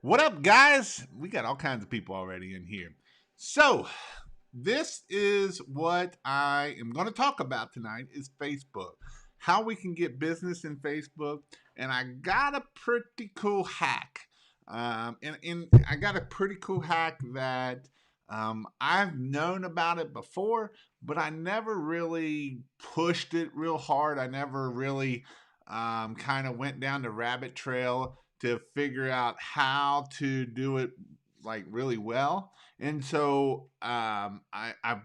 What up, guys? We got all kinds of people already in here. So, this is what I am going to talk about tonight is Facebook. How we can get business in Facebook. And I got a pretty cool hack. And I got a pretty cool hack that I've known about it before, but I never really pushed it real hard. I never really kind of went down the rabbit trail to figure out how to do it like really well. And so I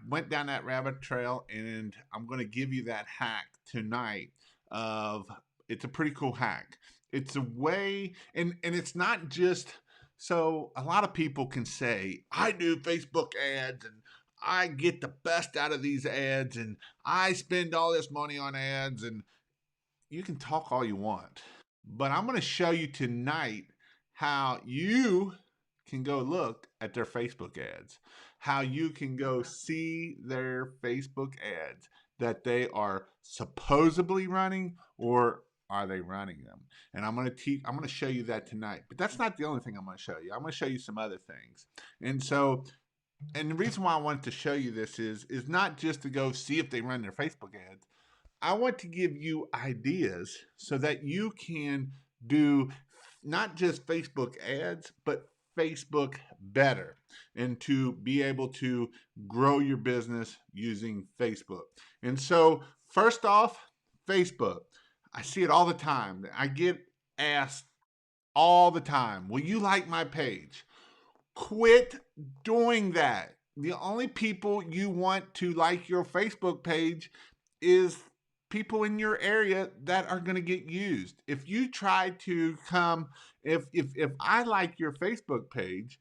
went down that rabbit trail, and I'm going to give you that hack tonight. Of It's a pretty cool hack. It's a way, and it's not just so. A lot of people can say, "I do Facebook ads, and I get the best out of these ads, and I spend all this money on ads," and you can talk all you want, but I'm going to show you tonight how you can go look at their Facebook ads, how you can go see their Facebook ads that they are supposedly running, or are they running them? And I'm going to show you that tonight. But that's not the only thing I'm going to show you. I'm going to show you some other things. And so and the reason why I wanted to show you this is not just to go see if they run their Facebook ads. I want to give you ideas so that you can do not just Facebook ads, but Facebook better, and to be able to grow your business using Facebook. And so, first off, Facebook. I see it all the time. I get asked all the time, will you like my page? Quit doing that. The only people you want to like your Facebook page is people in your area that are going to get used. If you try to come, if I like your Facebook page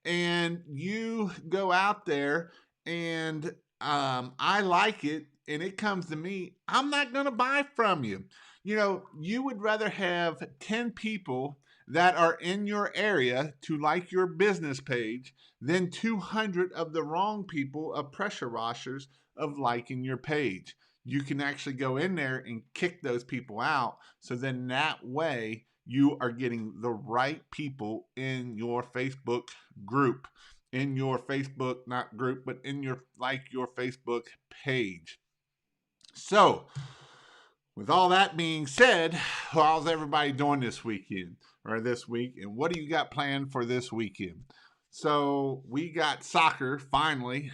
and you go out there and I like it and it comes to me, I'm not going to buy from you. You know, you would rather have 10 people that are in your area to like your business page than 200 of the wrong people of pressure washers of liking your page. You can actually go in there and kick those people out. So then that way you are getting the right people in your Facebook group, in your Facebook, not group, but in your Facebook page. So, with all that being said, how's everybody doing this weekend or this week? And what do you got planned for this weekend? So we got soccer finally.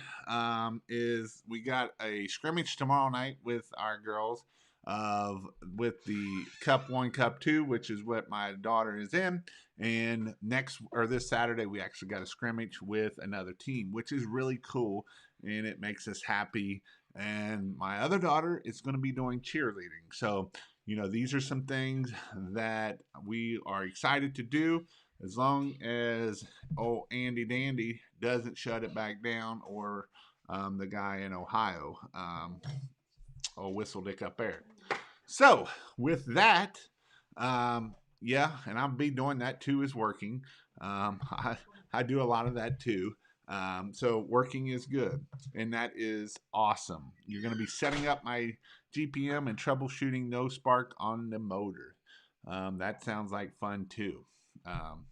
Is we got a scrimmage tomorrow night with our girls of with the Cup One, Cup Two, which is what my daughter is in. And next or this Saturday, we actually got a scrimmage with another team, which is really cool, and it makes us happy. And my other daughter is going to be doing cheerleading. So, these are some things that we are excited to do, as long as Andy Dandy doesn't shut it back down, or the guy in Ohio, Whistle Dick up there. So, with that, yeah, and I'll be doing that too, is working. I do a lot of that too. So working is good, and that is awesome. You're going to be setting up my GPM and troubleshooting no spark on the motor. That sounds like fun too. Um,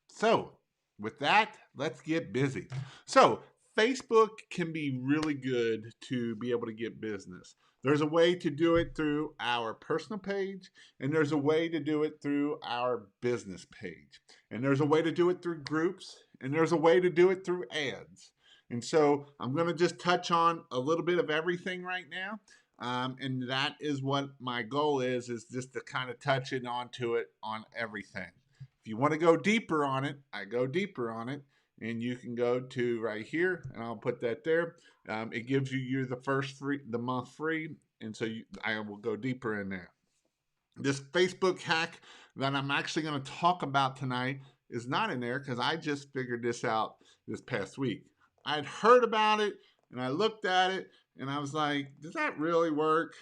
so, with that, let's get busy. So, Facebook can be really good to be able to get business. There's a way to do it through our personal page, and there's a way to do it through our business page, and there's a way to do it through groups, and there's a way to do it through ads. And so, I'm going to just touch on a little bit of everything right now. And that is what my goal is just to kind of touch it onto it on everything. If you want to go deeper on it, I go deeper on it, and you can go to right here, and I'll put that there. It gives you the first the month free, and so I will go deeper in there. This Facebook hack that I'm actually going to talk about tonight is not in there because I just figured this out this past week. I'd heard about it, and I looked at it, and I was like, does that really work?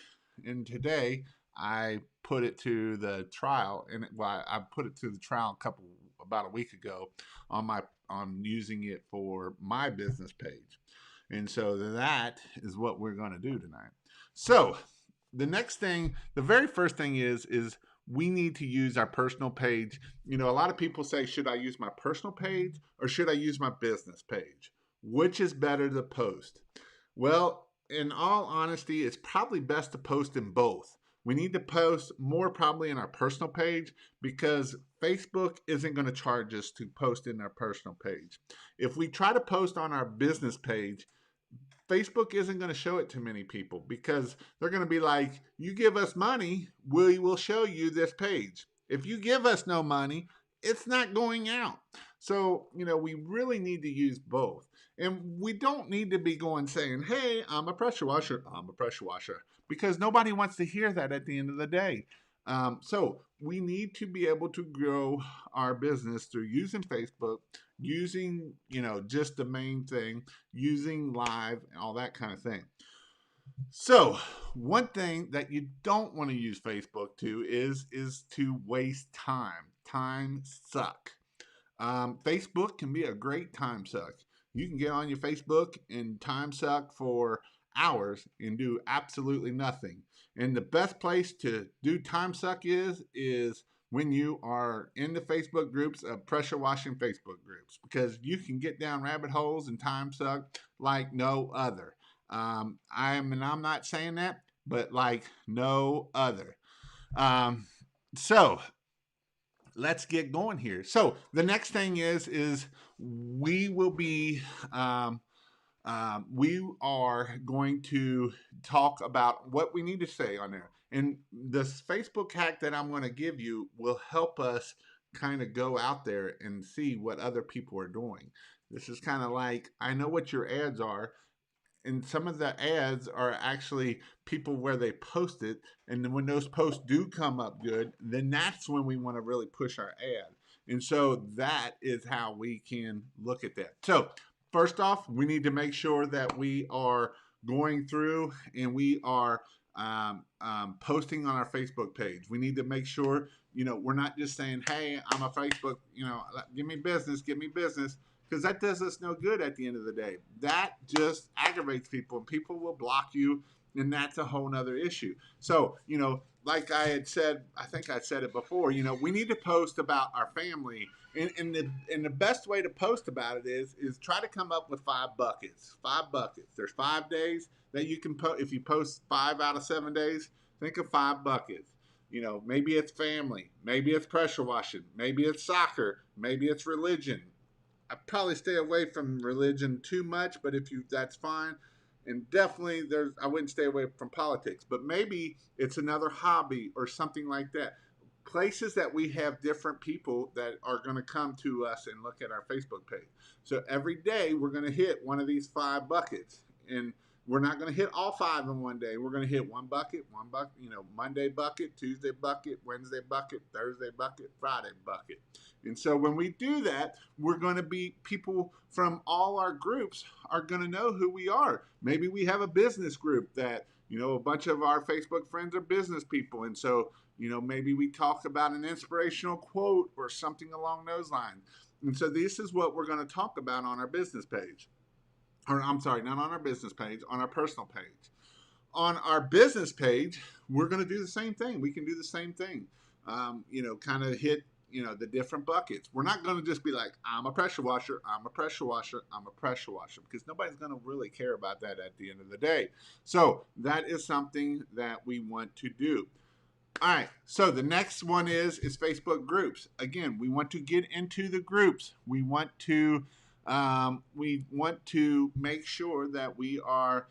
And today I put it to the trial, and I put it to the trial about a week ago on using it for my business page. And so that is what we're going to do tonight. So the next thing, the very first thing is we need to use our personal page. A lot of people say, should I use my personal page or should I use my business page? Which is better to post? Well, in all honesty, it's probably best to post in both. We need to post more probably in our personal page because Facebook isn't going to charge us to post in our personal page. If we try to post on our business page, Facebook isn't going to show it to many people because they're going to be like, you give us money, we will show you this page. If you give us no money, it's not going out. So, we really need to use both. And we don't need to be going saying, hey, I'm a pressure washer, I'm a pressure washer, because nobody wants to hear that at the end of the day. So we need to be able to grow our business through using Facebook, using, just the main thing, using live, and all that kind of thing. So one thing that you don't want to use Facebook to is to waste time. Time suck. Facebook can be a great time suck. You can get on your Facebook and time suck for hours and do absolutely nothing. And the best place to do time suck is when you are in the Facebook groups of pressure washing Facebook groups, because you can get down rabbit holes and time suck like no other. I'm not saying that, but like no other. So let's get going here. So the next thing is we will be we are going to talk about what we need to say on there. And this Facebook hack that I'm going to give you will help us kind of go out there and see what other people are doing. This is kind of like, I know what your ads are, and some of the ads are actually people where they post it, and then when those posts do come up good, then that's when we want to really push our ad. And so that is how we can look at that. So first off, we need to make sure that we are going through and we are posting on our Facebook page. We need to make sure, we're not just saying, hey, I'm a Facebook, give me business, because that does us no good at the end of the day. That just aggravates people, and people will block you, and that's a whole nother issue. So, like I had said, I think I said it before, we need to post about our family. And the best way to post about it is try to come up with 5 buckets. 5 buckets. There's 5 days that you can post. If you post 5 out of 7 days, think of 5 buckets. Maybe it's family, maybe it's pressure washing, maybe it's soccer, maybe it's religion. I probably stay away from religion too much, but that's fine. And definitely I wouldn't stay away from politics, but maybe it's another hobby or something like that. Places that we have different people that are going to come to us and look at our Facebook page. So every day we're going to hit one of these 5 buckets, and we're not going to hit all 5 in one day. We're going to hit one bucket, Monday bucket, Tuesday bucket, Wednesday bucket, Thursday bucket, Friday bucket. And so when we do that, we're going to be, people from all our groups are going to know who we are. Maybe we have a business group that, a bunch of our Facebook friends are business people. And so, maybe we talk about an inspirational quote or something along those lines. And so this is what we're going to talk about on our business page. Or I'm sorry, not on our business page, on our personal page. On our business page, we're going to do the same thing. We can do the same thing. Kind of hit, the different buckets. We're not going to just be like, I'm a pressure washer, I'm a pressure washer, I'm a pressure washer, because nobody's going to really care about that at the end of the day. So that is something that we want to do. All right, so the next one is Facebook groups. Again, we want to get into the groups. We want to make sure that we are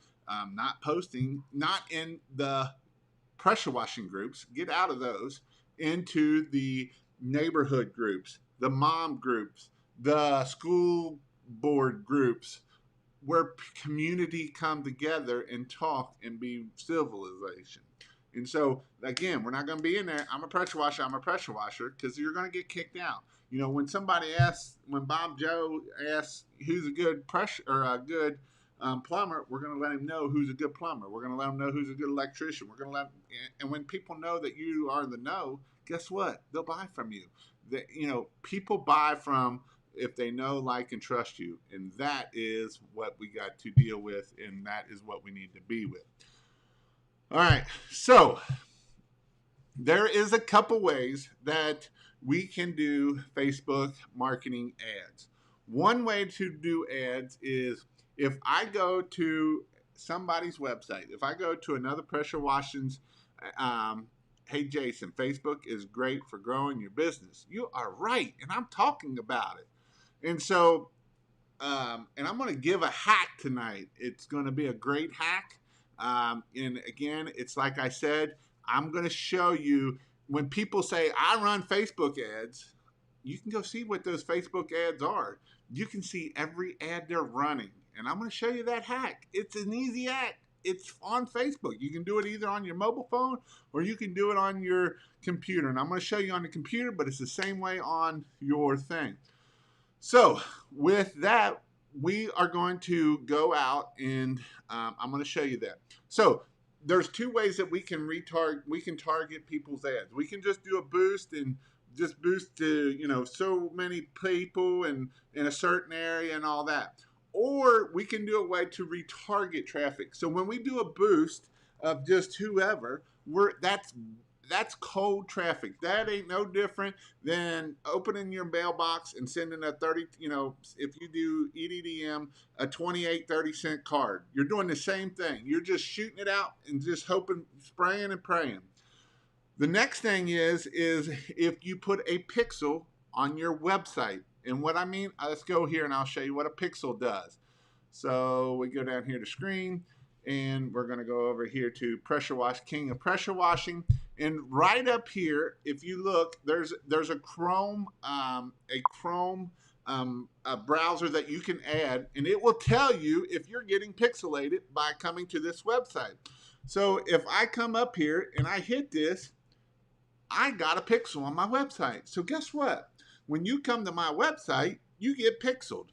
not posting, not in the pressure washing groups. Get out of those into the neighborhood groups, the mom groups, the school board groups, where community come together and talk and be civilization. And so, again, we're not going to be in there, I'm a pressure washer, because you're going to get kicked out. When Bob Joe asks who's a good pressure or a good plumber, we're going to let him know who's a good plumber. We're going to let him know who's a good electrician. And when people know that you are the know, guess what? They'll buy from you. People buy from if they know, like, and trust you. And that is what we got to deal with, and that is what we need to be with. All right, so there is a couple ways that we can do Facebook marketing ads. One way to do ads is if I go to somebody's website, if I go to another pressure washing's, um, hey Jason, Facebook is great for growing your business. You are right, and I'm talking about it. And so and I'm going to give a hack tonight. It's going to be a great hack. And again, it's like I said, I'm going to show you when people say, I run Facebook ads, you can go see what those Facebook ads are. You can see every ad they're running. And I'm going to show you that hack. It's an easy hack. It's on Facebook. You can do it either on your mobile phone or you can do it on your computer. And I'm going to show you on the computer, but it's the same way on your thing. So with that, we are going to go out and I'm going to show you that. So there's two ways that we can target people's ads. We can just do a boost and just boost to so many people and in a certain area and all that. Or we can do a way to retarget traffic. So when we do a boost of just whoever, that's cold traffic. That ain't no different than opening your mailbox and sending a 30, if you do EDDM, a 28-30 cent card. You're doing the same thing. You're just shooting it out and just hoping, spraying and praying. The next thing is if you put a pixel on your website. And what I mean, let's go here and I'll show you what a pixel does. So we go down here to screen and we're going to go over here to pressure wash, king of pressure washing. And right up here, if you look, there's a Chrome a browser that you can add, and it will tell you if you're getting pixelated by coming to this website. So if I come up here and I hit this, I got a pixel on my website. So guess what? When you come to my website, you get pixeled.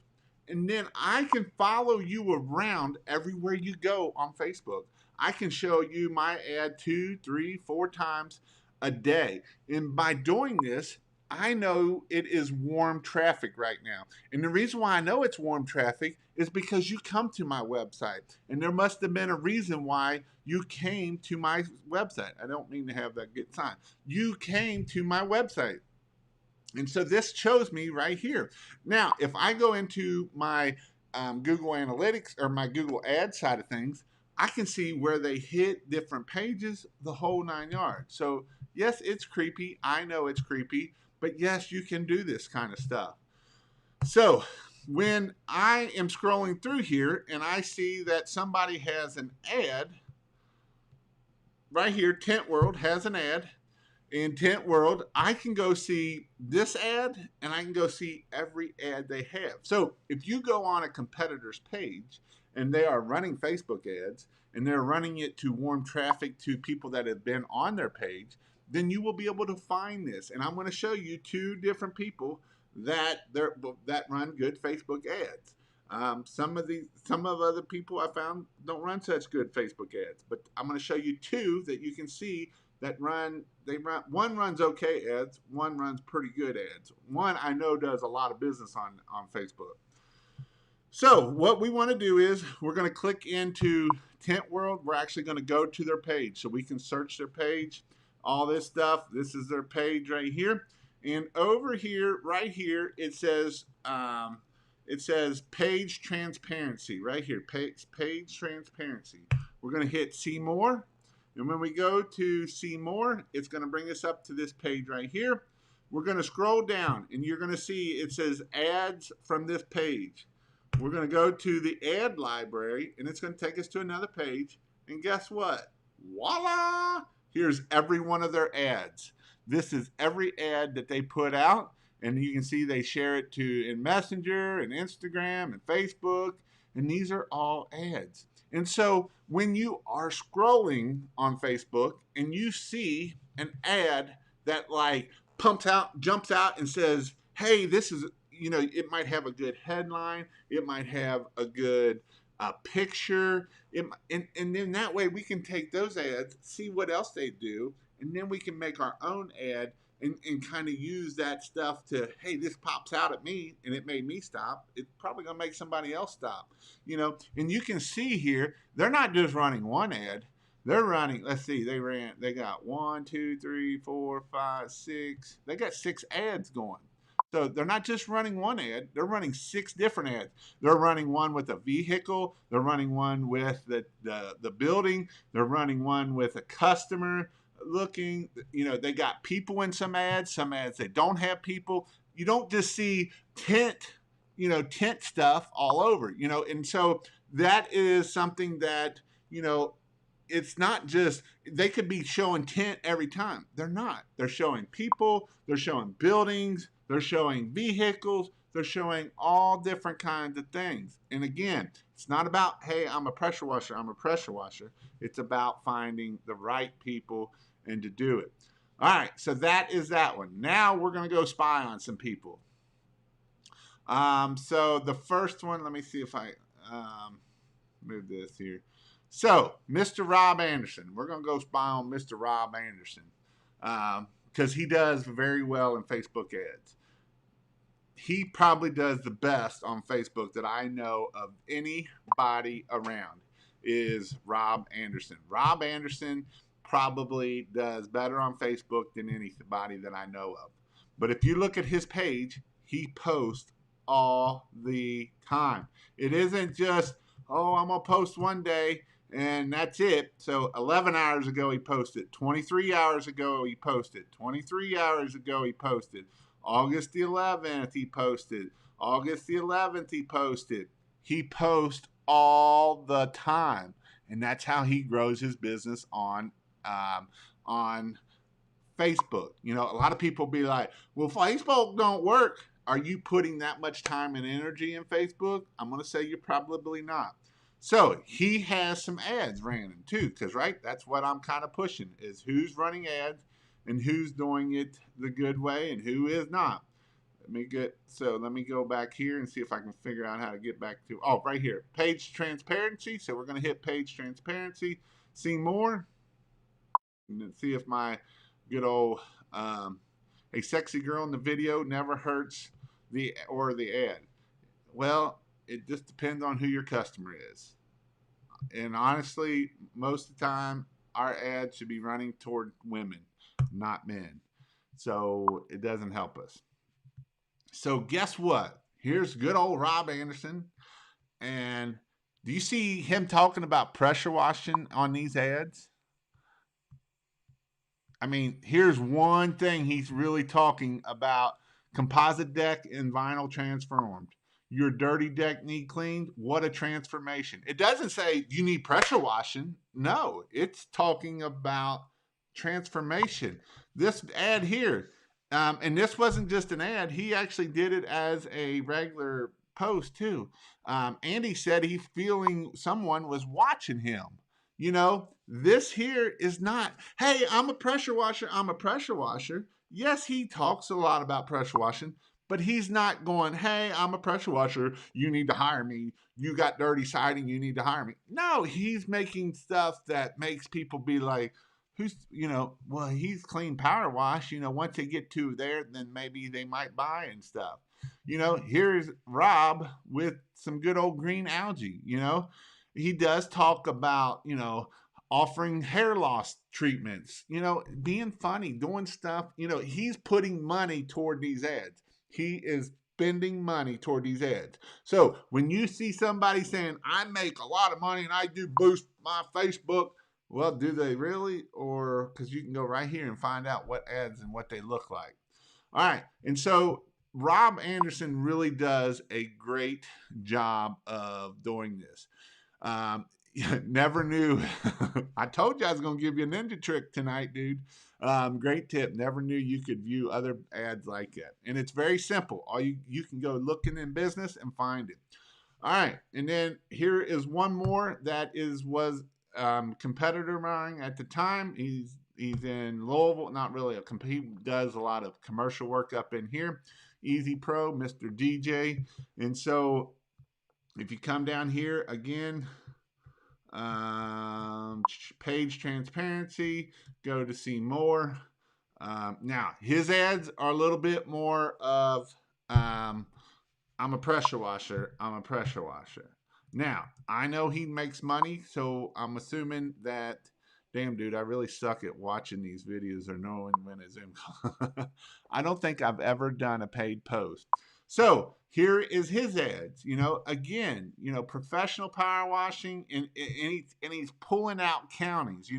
And then I can follow you around everywhere you go on Facebook. I can show you my ad 2, 3, 4 times a day. And by doing this, I know it is warm traffic right now. And the reason why I know it's warm traffic is because you come to my website. And there must have been a reason why you came to my website. I don't mean to have that good sign. You came to my website. And so this shows me right here. Now, if I go into my Google Analytics or my Google Ads side of things, I can see where they hit different pages, the whole 9 yards. So yes, it's creepy. I know it's creepy, but yes, you can do this kind of stuff. So when I am scrolling through here and I see that somebody has an ad, right here, Tent World has an ad. In Tent World, I can go see this ad and I can go see every ad they have. So if you go on a competitor's page and they are running Facebook ads and they're running it to warm traffic to people that have been on their page, then you will be able to find this. And I'm going to show you 2 different people that run good Facebook ads. Some of other people I found don't run such good Facebook ads, but I'm going to show you 2 that you can see that one runs okay ads, one runs pretty good ads. One I know does a lot of business on Facebook. So what we want to do is we're going to click into Tent World. We're actually going to go to their page so we can search their page, all this stuff. This is their page right here. And over here, right here, it says page transparency right here, page transparency. We're going to hit see more. And when we go to see more, it's going to bring us up to this page right here. We're going to scroll down and you're going to see it says ads from this page. We're going to go to the ad library and it's going to take us to another page. And guess what? Voila! Here's every one of their ads. This is every ad that they put out. And you can see they share it in Messenger and Instagram and Facebook. And these are all ads. And so when you are scrolling on Facebook and you see an ad that like jumps out and says, hey, this is, it might have a good headline. It might have a good picture. And then that way we can take those ads, see what else they do, and then we can make our own ad and kind of use that stuff to, hey, this pops out at me and it made me stop. It's probably going to make somebody else stop, And you can see here, they're not just running one ad. They're running, let's see, they got 1, 2, 3, 4, 5, 6. They got 6 ads going. So they're not just running one ad, they're running 6 different ads. They're running one with a vehicle, they're running one with the building, they're running one with a customer looking, they got people in some ads they don't have people. You don't just see tent stuff all over, and so that is something that, you know, it's not just they could be showing tent every time. They're not. They're showing people, they're showing buildings, they're showing vehicles, they're showing all different kinds of things. And again, it's not about, hey, I'm a pressure washer, I'm a pressure washer. It's about finding the right people and to do it. All right, so that is that one. Now we're going to go spy on some people. So the first one, let me see if I move this here. So, Mr. Rob Anderson. We're going to go spy on Mr. Rob Anderson because he does very well in Facebook ads. He probably does the best on Facebook that I know of anybody around is Rob Anderson. Rob Anderson probably does better on Facebook than anybody that I know of. But if you look at his page, he posts all the time. It isn't just, oh, I'm going to post one day and that's it. So 11 hours ago he posted, 23 hours ago he posted, 23 hours ago he posted, August the 11th he posted, August the 11th he posted. He posts all the time, and that's how he grows his business on Facebook. A lot of people be like, well, Facebook don't work. Are you putting that much time and energy in Facebook? I'm going to say you're probably not. So he has some ads random too, because that's what I'm kind of pushing is who's running ads and who's doing it the good way and who is not. Let me go back here and see if I can figure out how to get back to, right here, page transparency. So we're going to hit page transparency, see more, and then see if my good old a sexy girl in the video never hurts the ad. Well, it just depends on who your customer is. And honestly, most of the time, our ads should be running toward women, not men. So it doesn't help us. So guess what? Here's good old Rob Anderson. And do you see him talking about pressure washing on these ads? I mean, here's one thing he's really talking about: composite deck and vinyl transformed. Your dirty deck need cleaned. What a transformation. It doesn't say you need pressure washing. No, it's talking about transformation. This ad here, and this wasn't just an ad, he actually did it as a regular post too. Andy said he feeling someone was watching him. This here is not, hey, I'm a pressure washer, I'm a pressure washer. Yes, he talks a lot about pressure washing, but he's not going, hey, I'm a pressure washer, you need to hire me. You got dirty siding, you need to hire me. No, he's making stuff that makes people be like, well, he's clean power wash. Once they get to there, then maybe they might buy and stuff. Here's Rob with some good old green algae. He does talk about, offering hair loss treatments, being funny, doing stuff. He's putting money toward these ads. He is spending money toward these ads. So when you see somebody saying, I make a lot of money and I do boost my Facebook, well, do they really? Or because you can go right here and find out what ads and what they look like. All right. And so Rob Anderson really does a great job of doing this. Never knew. I told you I was going to give you a ninja trick tonight, dude. Great tip. Never knew you could view other ads like that. And it's very simple. You can go looking in business and find it. All right. And then here is one more that was competitor of mine at the time. He's in Louisville. Not really a competitor. He does a lot of commercial work up in here. Easy Pro, Mr. DJ. And so if you come down here again, page transparency, go to see more. Now his ads are a little bit more of I'm a pressure washer, I'm a pressure washer. Now I know he makes money, so I'm assuming that damn, dude, I really suck at watching these videos or knowing when it's in. I don't think I've ever done a paid post. So here is his ads. Again, professional power washing, and he's pulling out counties.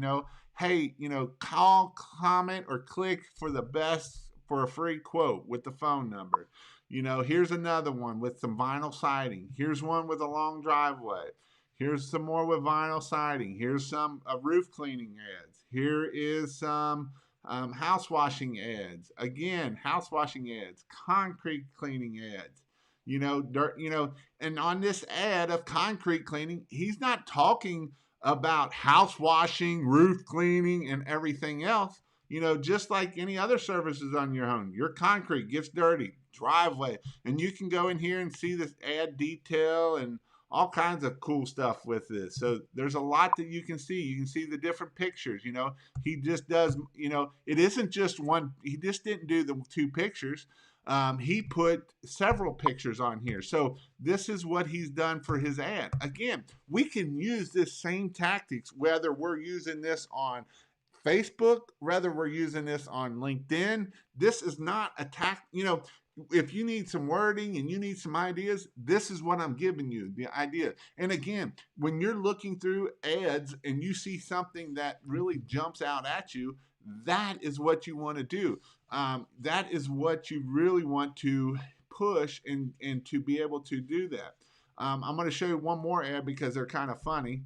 Hey, call, comment, or click for the best for a free quote with the phone number. Here's another one with some vinyl siding. Here's one with a long driveway. Here's some more with vinyl siding. Here's some roof cleaning ads. Here is some house washing ads. Again, house washing ads, concrete cleaning ads. Dirt. And on this ad of concrete cleaning, he's not talking about house washing, roof cleaning, and everything else. Just like any other services on your home, your concrete gets dirty, driveway, and you can go in here and see this ad detail and all kinds of cool stuff with this. So there's a lot that you can see. You can see the different pictures. He just does. It isn't just one. He just didn't do the two pictures. He put several pictures on here. So this is what he's done for his ad. Again, we can use this same tactics whether we're using this on Facebook, whether we're using this on LinkedIn. This is not a if you need some wording and you need some ideas, this is what I'm giving you, the idea. And again, when you're looking through ads and you see something that really jumps out at you, that is what you want to do. That is what you really want to push and to be able to do that. I'm going to show you one more ad because they're kind of funny,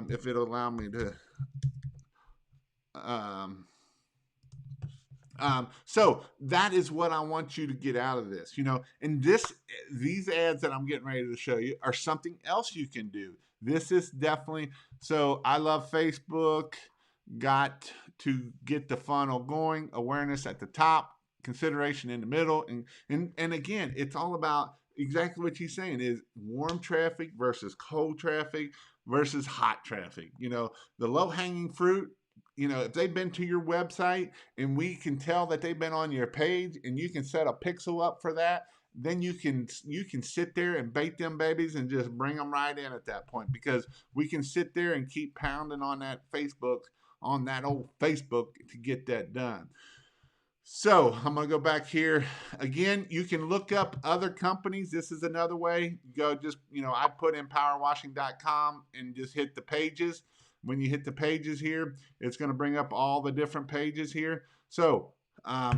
if it'll allow me to. So that is what I want you to get out of this, and these ads that I'm getting ready to show you are something else you can do. This is definitely, so I love Facebook, got to get the funnel going, awareness at the top, consideration in the middle. And again, it's all about exactly what he's saying is warm traffic versus cold traffic versus hot traffic. The low hanging fruit, if they've been to your website and we can tell that they've been on your page and you can set a pixel up for that, then you can sit there and bait them babies and just bring them right in at that point, because we can sit there and keep pounding on that old Facebook to get that done. So I'm going to go back here. Again, you can look up other companies. This is another way. Go just, I put in powerwashing.com and just hit the pages. When you hit the pages here, it's going to bring up all the different pages here. So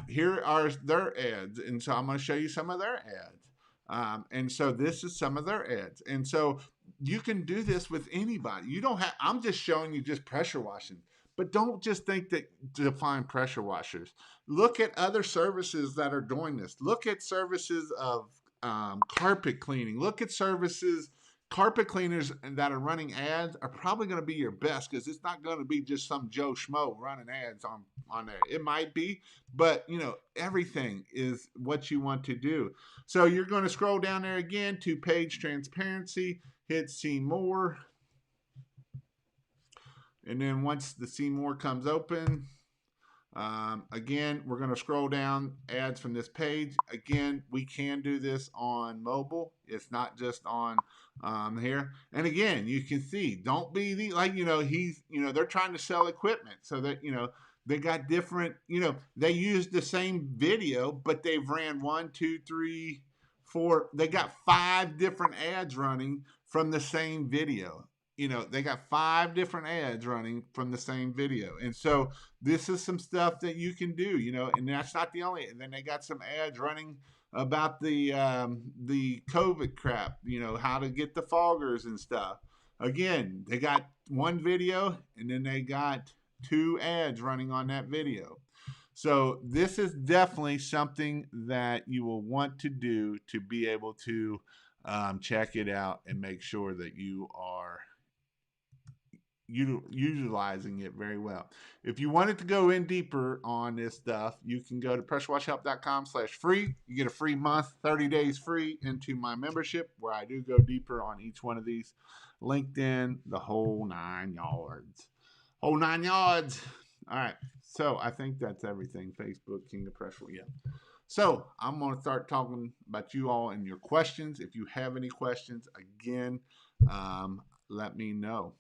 here are their ads. And so I'm going to show you some of their ads. And so this is some of their ads. And so you can do this with anybody. You don't have, I'm just showing you just pressure washing. But don't just think that to find pressure washers. Look at other services that are doing this. Look at services of carpet cleaning. Look at services. Carpet cleaners that are running ads are probably going to be your best, because it's not going to be just some Joe Schmo running ads on there. It might be, but everything is what you want to do. So you're going to scroll down there again to page transparency, hit see more. And then once the see more comes open, again, we're going to scroll down ads from this page. Again, we can do this on mobile. It's not just on here. And again, you can see, don't be they're trying to sell equipment, so that, they got different, they use the same video, but they've ran 1, 2, 3, 4. They got 5 different ads running from the same video. They got 5 different ads running from the same video. And so this is some stuff that you can do, and that's not the only. And then they got some ads running about the COVID crap, how to get the foggers and stuff. Again, they got 1 video and then they got 2 ads running on that video. So this is definitely something that you will want to do to be able to check it out and make sure that you are utilizing it very well. If you wanted to go in deeper on this stuff, you can go to pressurewashhelp.com/free. You get a free month, 30 days free into my membership, where I do go deeper on each one of these. LinkedIn, the whole 9 yards. Whole 9 yards. All right. So I think that's everything. Facebook, King of Pressure. Yeah. So I'm going to start talking about you all and your questions. If you have any questions, again, let me know.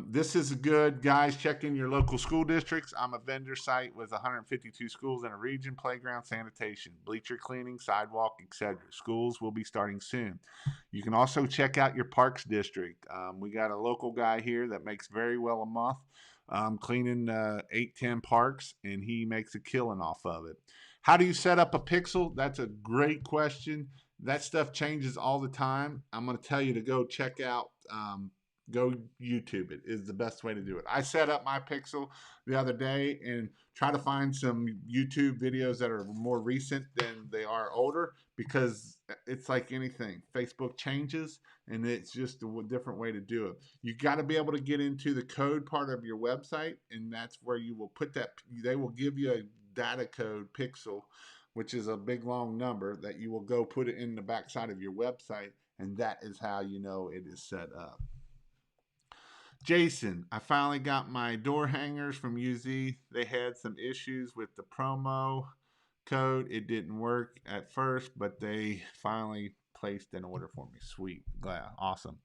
This is good, guys. Check in your local school districts. I'm a vendor site with 152 schools in a region, playground sanitation, bleacher cleaning, sidewalk, etc. Schools will be starting soon. You can also check out your parks district. We got a local guy here that makes very well a month cleaning 8-10 parks, and he makes a killing off of it. How do you set up a pixel? That's a great question. That stuff changes all the time. I'm going to tell you to go check out go YouTube it is the best way to do it. I set up my pixel the other day and try to find some YouTube videos that are more recent than they are older, because it's like anything. Facebook changes and it's just a different way to do it. You got to be able to get into the code part of your website, and that's where you will put that. They will give you a data code pixel, which is a big long number that you will go put it in the backside of your website, and that is how you know it is set up. Jason, I finally got my door hangers from UZ. They had some issues with the promo code. It didn't work at first, but they finally placed an order for me. Sweet. Glad. Awesome.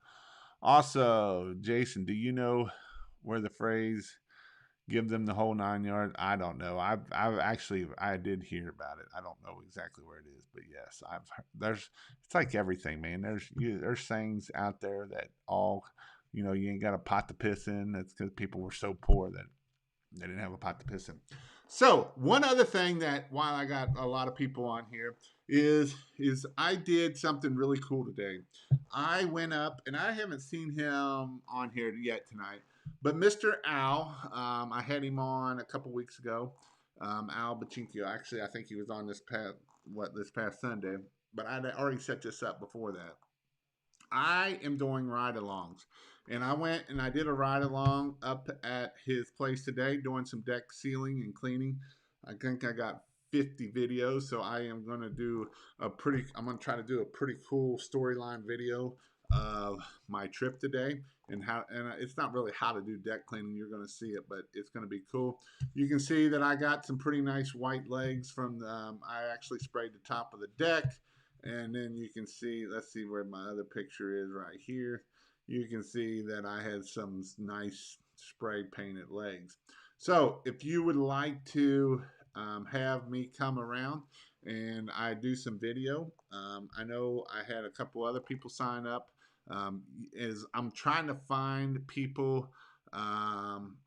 Also, Jason, do you know where the phrase "give them the whole 9 yards"? I don't know. I've actually I did hear about it. I don't know exactly where it is, but yes, I've there's it's like everything, man. There's sayings out there that all, you ain't got a pot to piss in. That's because people were so poor that they didn't have a pot to piss in. So one other thing that, while I got a lot of people on here, is I did something really cool today. I went up, and I haven't seen him on here yet tonight, but Mr. Al, I had him on a couple weeks ago. Al Bachinko. Actually, I think he was on this past Sunday, but I'd already set this up before that. I am doing ride alongs. And I went and I did a ride along up at his place today, doing some deck sealing and cleaning. I think I got 50 videos, so I am going to I'm going to try to do a pretty cool storyline video of my trip today, and it's not really how to do deck cleaning. You're going to see it, but it's going to be cool. You can see that I got some pretty nice white legs from I actually sprayed the top of the deck. And then you can see, let's see where my other picture is right here. You can see that I had some nice spray painted legs. So if you would like to have me come around and I do some video, I know I had a couple other people sign up. Is I'm trying to find people. I'm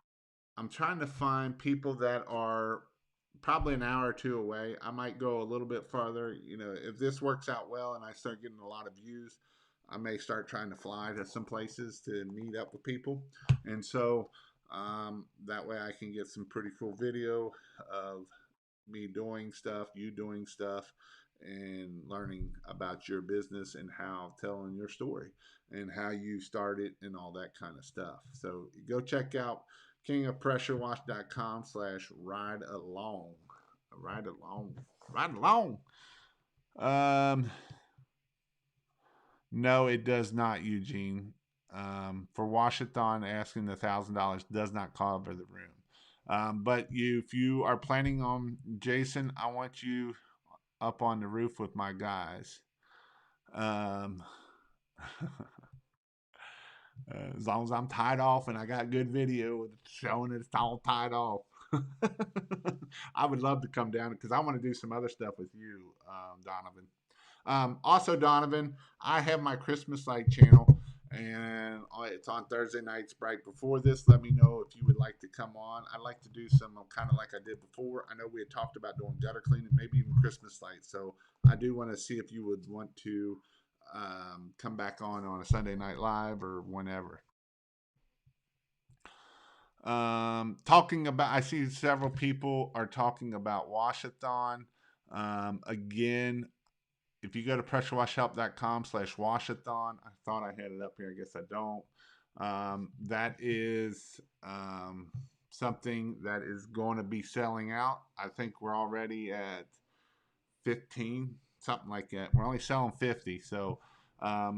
trying to find people that are probably an hour or two away. I might go a little bit farther. If this works out well and I start getting a lot of views, I may start trying to fly to some places to meet up with people. And so that way I can get some pretty cool video of me doing stuff, you doing stuff, and learning about your business and how telling your story and how you started and all that kind of stuff. So go check out kingofpressurewash.com/ride along. Ride along. Ride along. Um, no, it does not, Eugene. For Washathon, asking $1,000 does not cover the room. But if you are planning on, Jason, I want you up on the roof with my guys. Um, as long as I'm tied off and I got good video showing it's all tied off. I would love to come down because I want to do some other stuff with you, Donovan. Also, Donovan, I have my Christmas light channel, and it's on Thursday nights right before this. Let me know if you would like to come on. I'd like to do some kind of like I did before. I know we had talked about doing gutter cleaning, maybe even Christmas lights. So I do want to see if you would want to come back on a Sunday Night Live or whenever. Talking about, I see several people are talking about Washathon. Again, if you go to pressurewashhelp.com/washathon, I thought I had it up here. I guess I don't. That is something that is going to be selling out. I think we're already at 15, something like that. We're only selling 50, so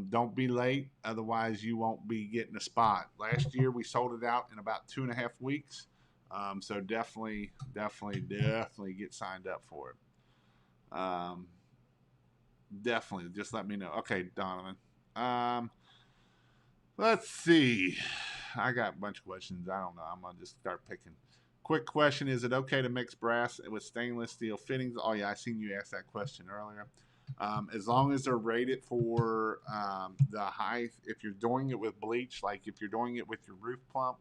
don't be late. Otherwise, you won't be getting a spot. Last year, we sold it out in about 2.5 weeks. So definitely get signed up for it. Definitely, just let me know. Okay, Donovan. Let's see. I got a bunch of questions. I don't know. I'm gonna just start picking. Quick question: is it okay to mix brass with stainless steel fittings? Oh yeah, I seen you ask that question earlier. As long as they're rated for the high, if you're doing it with bleach, like if you're doing it with your roof plump,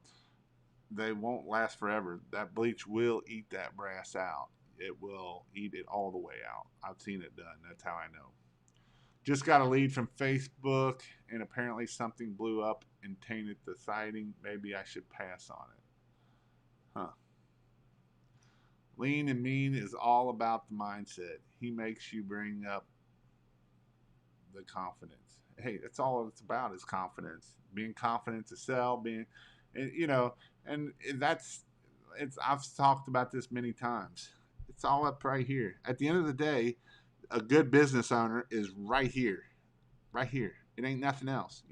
they won't last forever. That bleach will eat that brass out. It will eat it all the way out. I've seen it done. That's how I know. Just got a lead from Facebook, and apparently something blew up and tainted the siding. Maybe I should pass on it. Huh. Lean and mean is all about the mindset. He makes you bring up the confidence. Hey, that's all it's about is confidence. Being confident to sell, being, you know, and that's, it's, I've talked about this many times. It's all up right here. At the end of the day, a good business owner is right here, right here. It ain't nothing else.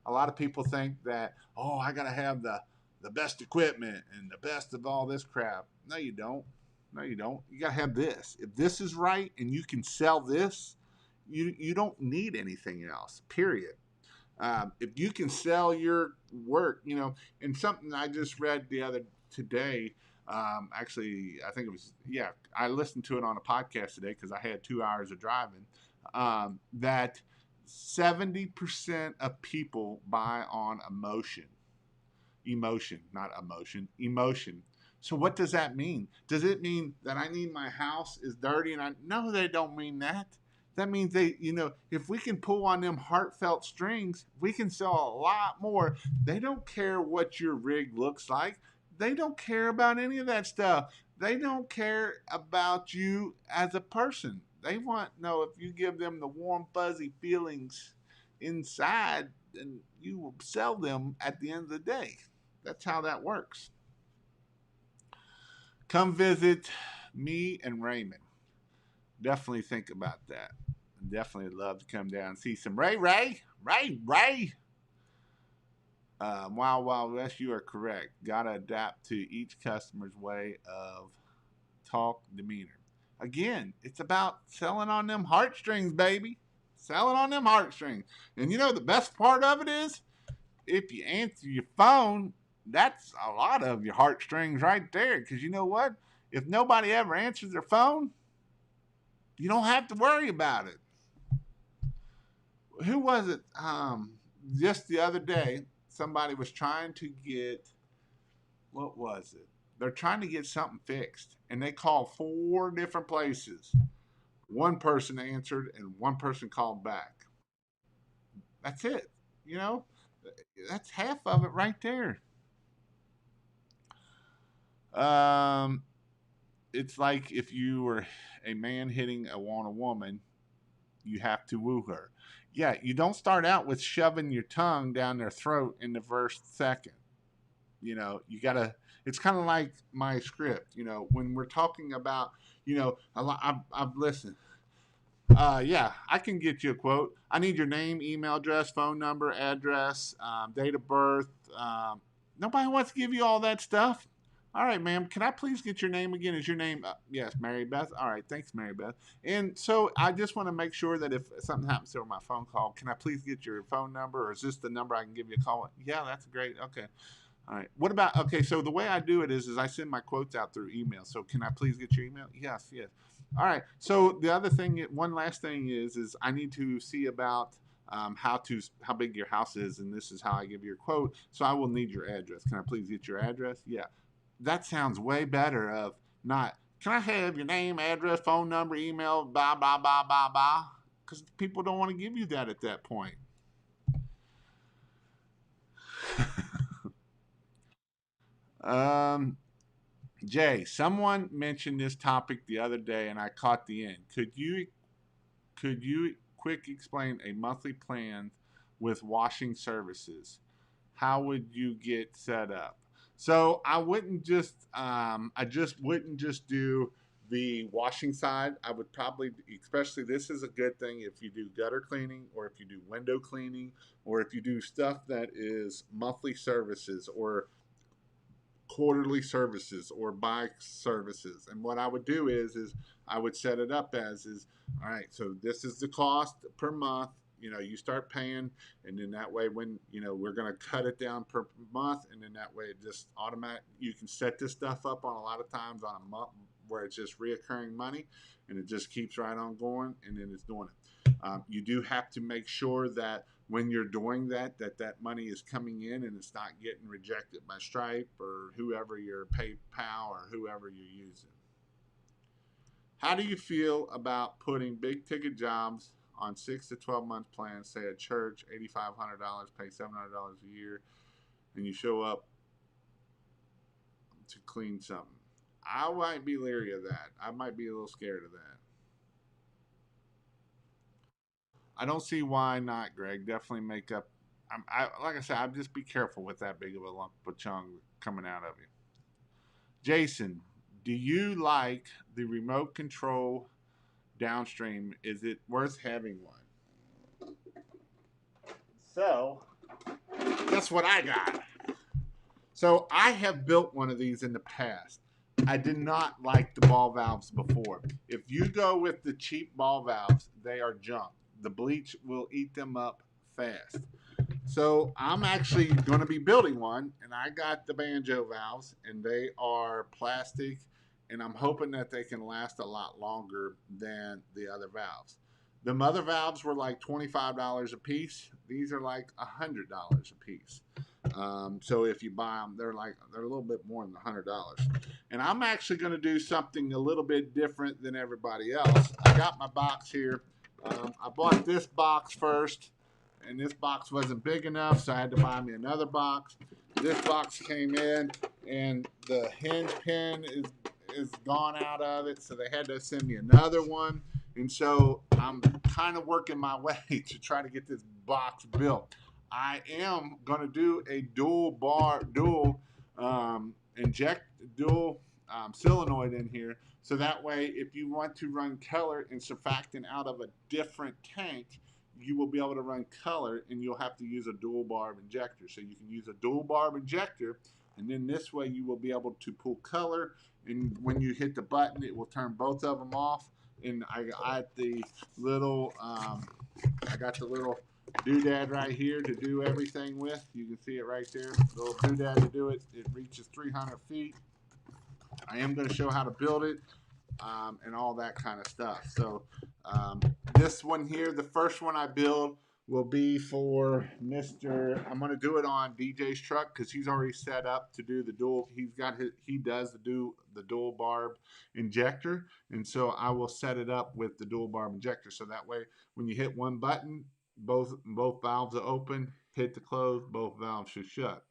A lot of people think that, oh, I gotta have the best equipment and the best of all this crap. No, you don't. No, you don't. You gotta have this. If this is right and you can sell this, you don't need anything else. Period. If you can sell your work, and something I just read the other today. Actually, I think it was, yeah, I listened to it on a podcast today because I had 2 hours of driving. That 70% of people buy on emotion, not emotion, emotion. So what does that mean? Does it mean that I need my house is dirty and no, they don't mean that. That means if we can pull on them heartfelt strings, we can sell a lot more. They don't care what your rig looks like. They don't care about any of that stuff. They don't care about you as a person. They want to know if you give them the warm, fuzzy feelings inside, then you will sell them at the end of the day. That's how that works. Come visit me and Raymond. Definitely think about that. Definitely love to come down and see some Ray. Wild Wild West, you are correct. Gotta adapt to each customer's way of talk, demeanor. Again, it's about selling on them heartstrings, baby. Selling on them heartstrings. And the best part of it is if you answer your phone, that's a lot of your heartstrings right there. Because you know what? If nobody ever answers their phone, you don't have to worry about it. Who was it? Just the other day, somebody was trying to get, what was it? They're trying to get something fixed, and they called 4 different places. One person answered, and one person called back. That's it. You know, that's half of it right there. Um, it's like if you were a man hitting on a woman, you have to woo her. Yeah, you don't start out with shoving your tongue down their throat in the first second. You gotta. It's kind of like my script. When we're talking about, a lot. I've listened. Yeah, I can get you a quote. I need your name, email address, phone number, address, date of birth. Nobody wants to give you all that stuff. All right, ma'am. Can I please get your name again? Is your name? Yes, Mary Beth. All right, thanks, Mary Beth. And so I just want to make sure that if something happens to my phone call, can I please get your phone number, or is this the number I can give you a call? Yeah, that's great. Okay. All right. What about okay? So the way I do it is I send my quotes out through email. So can I please get your email? Yes, yes. All right. So the other thing, one last thing is I need to see about how big your house is, and this is how I give you a quote. So I will need your address. Can I please get your address? Yeah. That sounds way better. Of not. Can I have your name, address, phone number, email, blah blah blah blah blah? Because people don't want to give you that at that point. um, Jay, someone mentioned this topic the other day, and I caught the end. Could you quick explain a monthly plan with washing services? How would you get set up? So I just wouldn't just do the washing side. I would probably, especially this is a good thing if you do gutter cleaning or if you do window cleaning or if you do stuff that is monthly services or quarterly services or buy services. And what I would do is I would set it up as is all right. So this is the cost per month. you start paying, and then that way when we're going to cut it down per month, and then that way it just automatic. You can set this stuff up on a lot of times on a month where it's just reoccurring money, and it just keeps right on going, and then it's doing it. You do have to make sure that when you're doing that money is coming in and it's not getting rejected by Stripe or whoever your PayPal or whoever you're using. How do you feel about putting big ticket jobs on 6 to 12 month plans, say a church, $8,500, pay $700 a year, and you show up to clean something? I might be leery of that. I might be a little scared of that. I don't see why not, Greg. Definitely make up. Like I said, I'd just be careful with that big of a lump of chung coming out of you. Jason, do you like the remote control downstream? Is it worth having one? So, guess what I got? So, I have built one of these in the past. I did not like the ball valves before. If you go with the cheap ball valves, they are junk. The bleach will eat them up fast. So I'm actually going to be building one, and I got the banjo valves, and they are plastic, and I'm hoping that they can last a lot longer than the other valves. The other valves were like $25 a piece. These are like $100 a piece. So if you buy them, they're a little bit more than $100. And I'm actually going to do something a little bit different than everybody else. I got my box here. I bought this box first, and this box wasn't big enough, so I had to buy me another box. This box came in, and the hinge pin is gone out of it, so they had to send me another one. And so I'm kind of working my way to try to get this box built. I am going to do a dual solenoid in here, so that way if you want to run color and surfactant out of a different tank, you will be able to run color, and you'll have to use a dual barb injector. So you can use a dual barb injector, and then this way you will be able to pull color, and when you hit the button, it will turn both of them off. And I got the little doodad right here to do everything with. You can see it right there. Little doodad to do it. It reaches 300 feet. I am going to show how to build it. And all that kind of stuff. So this one here, the first one I build will be for I'm going to do it on DJ's truck because he's already set up to do the dual. He does the dual barb injector, and so I will set it up with the dual barb injector. So that way, when you hit one button, both valves are open. Hit the close, both valves should shut.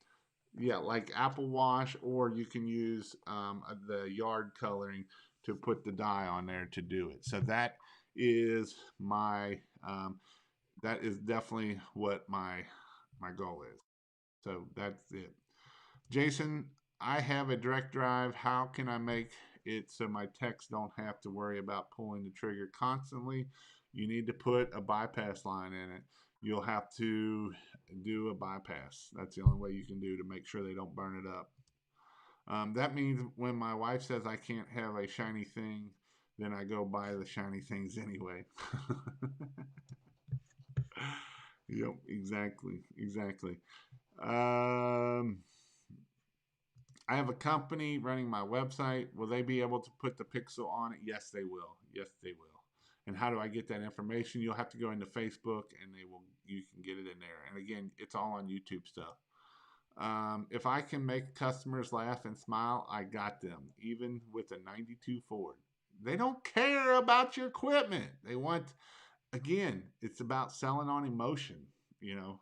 Yeah, like Apple Wash, or you can use the yard coloring to put the dye on there to do it. So that is that is definitely what my goal is. So that's it. Jason, I have a direct drive. How can I make it so my techs don't have to worry about pulling the trigger constantly? You need to put a bypass line in it. You'll have to do a bypass. That's the only way you can do to make sure they don't burn it up. That means when my wife says I can't have a shiny thing, then I go buy the shiny things anyway. Yep, exactly. I have a company running my website. Will they be able to put the pixel on it? Yes, they will. Yes, they will. And how do I get that information? You'll have to go into Facebook, and you can get it in there. And again, it's all on YouTube stuff. If I can make customers laugh and smile, I got them, even with a 92 Ford. They don't care about your equipment. They want, again, it's about selling on emotion. You know,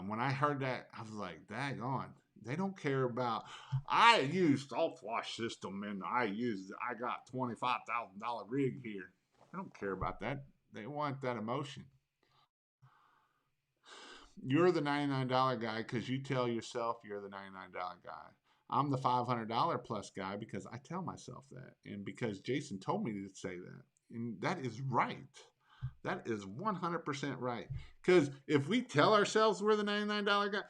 when I heard that, I was like, daggone. They don't care about. I use salt wash system, and I got $25,000 rig here. They don't care about that. They want that emotion. You're the $99 guy because you tell yourself you're the $99 guy. I'm the $500 plus guy because I tell myself that, and because Jason told me to say that, and that is right. That is 100% right. Because if we tell ourselves we're the $99 guy,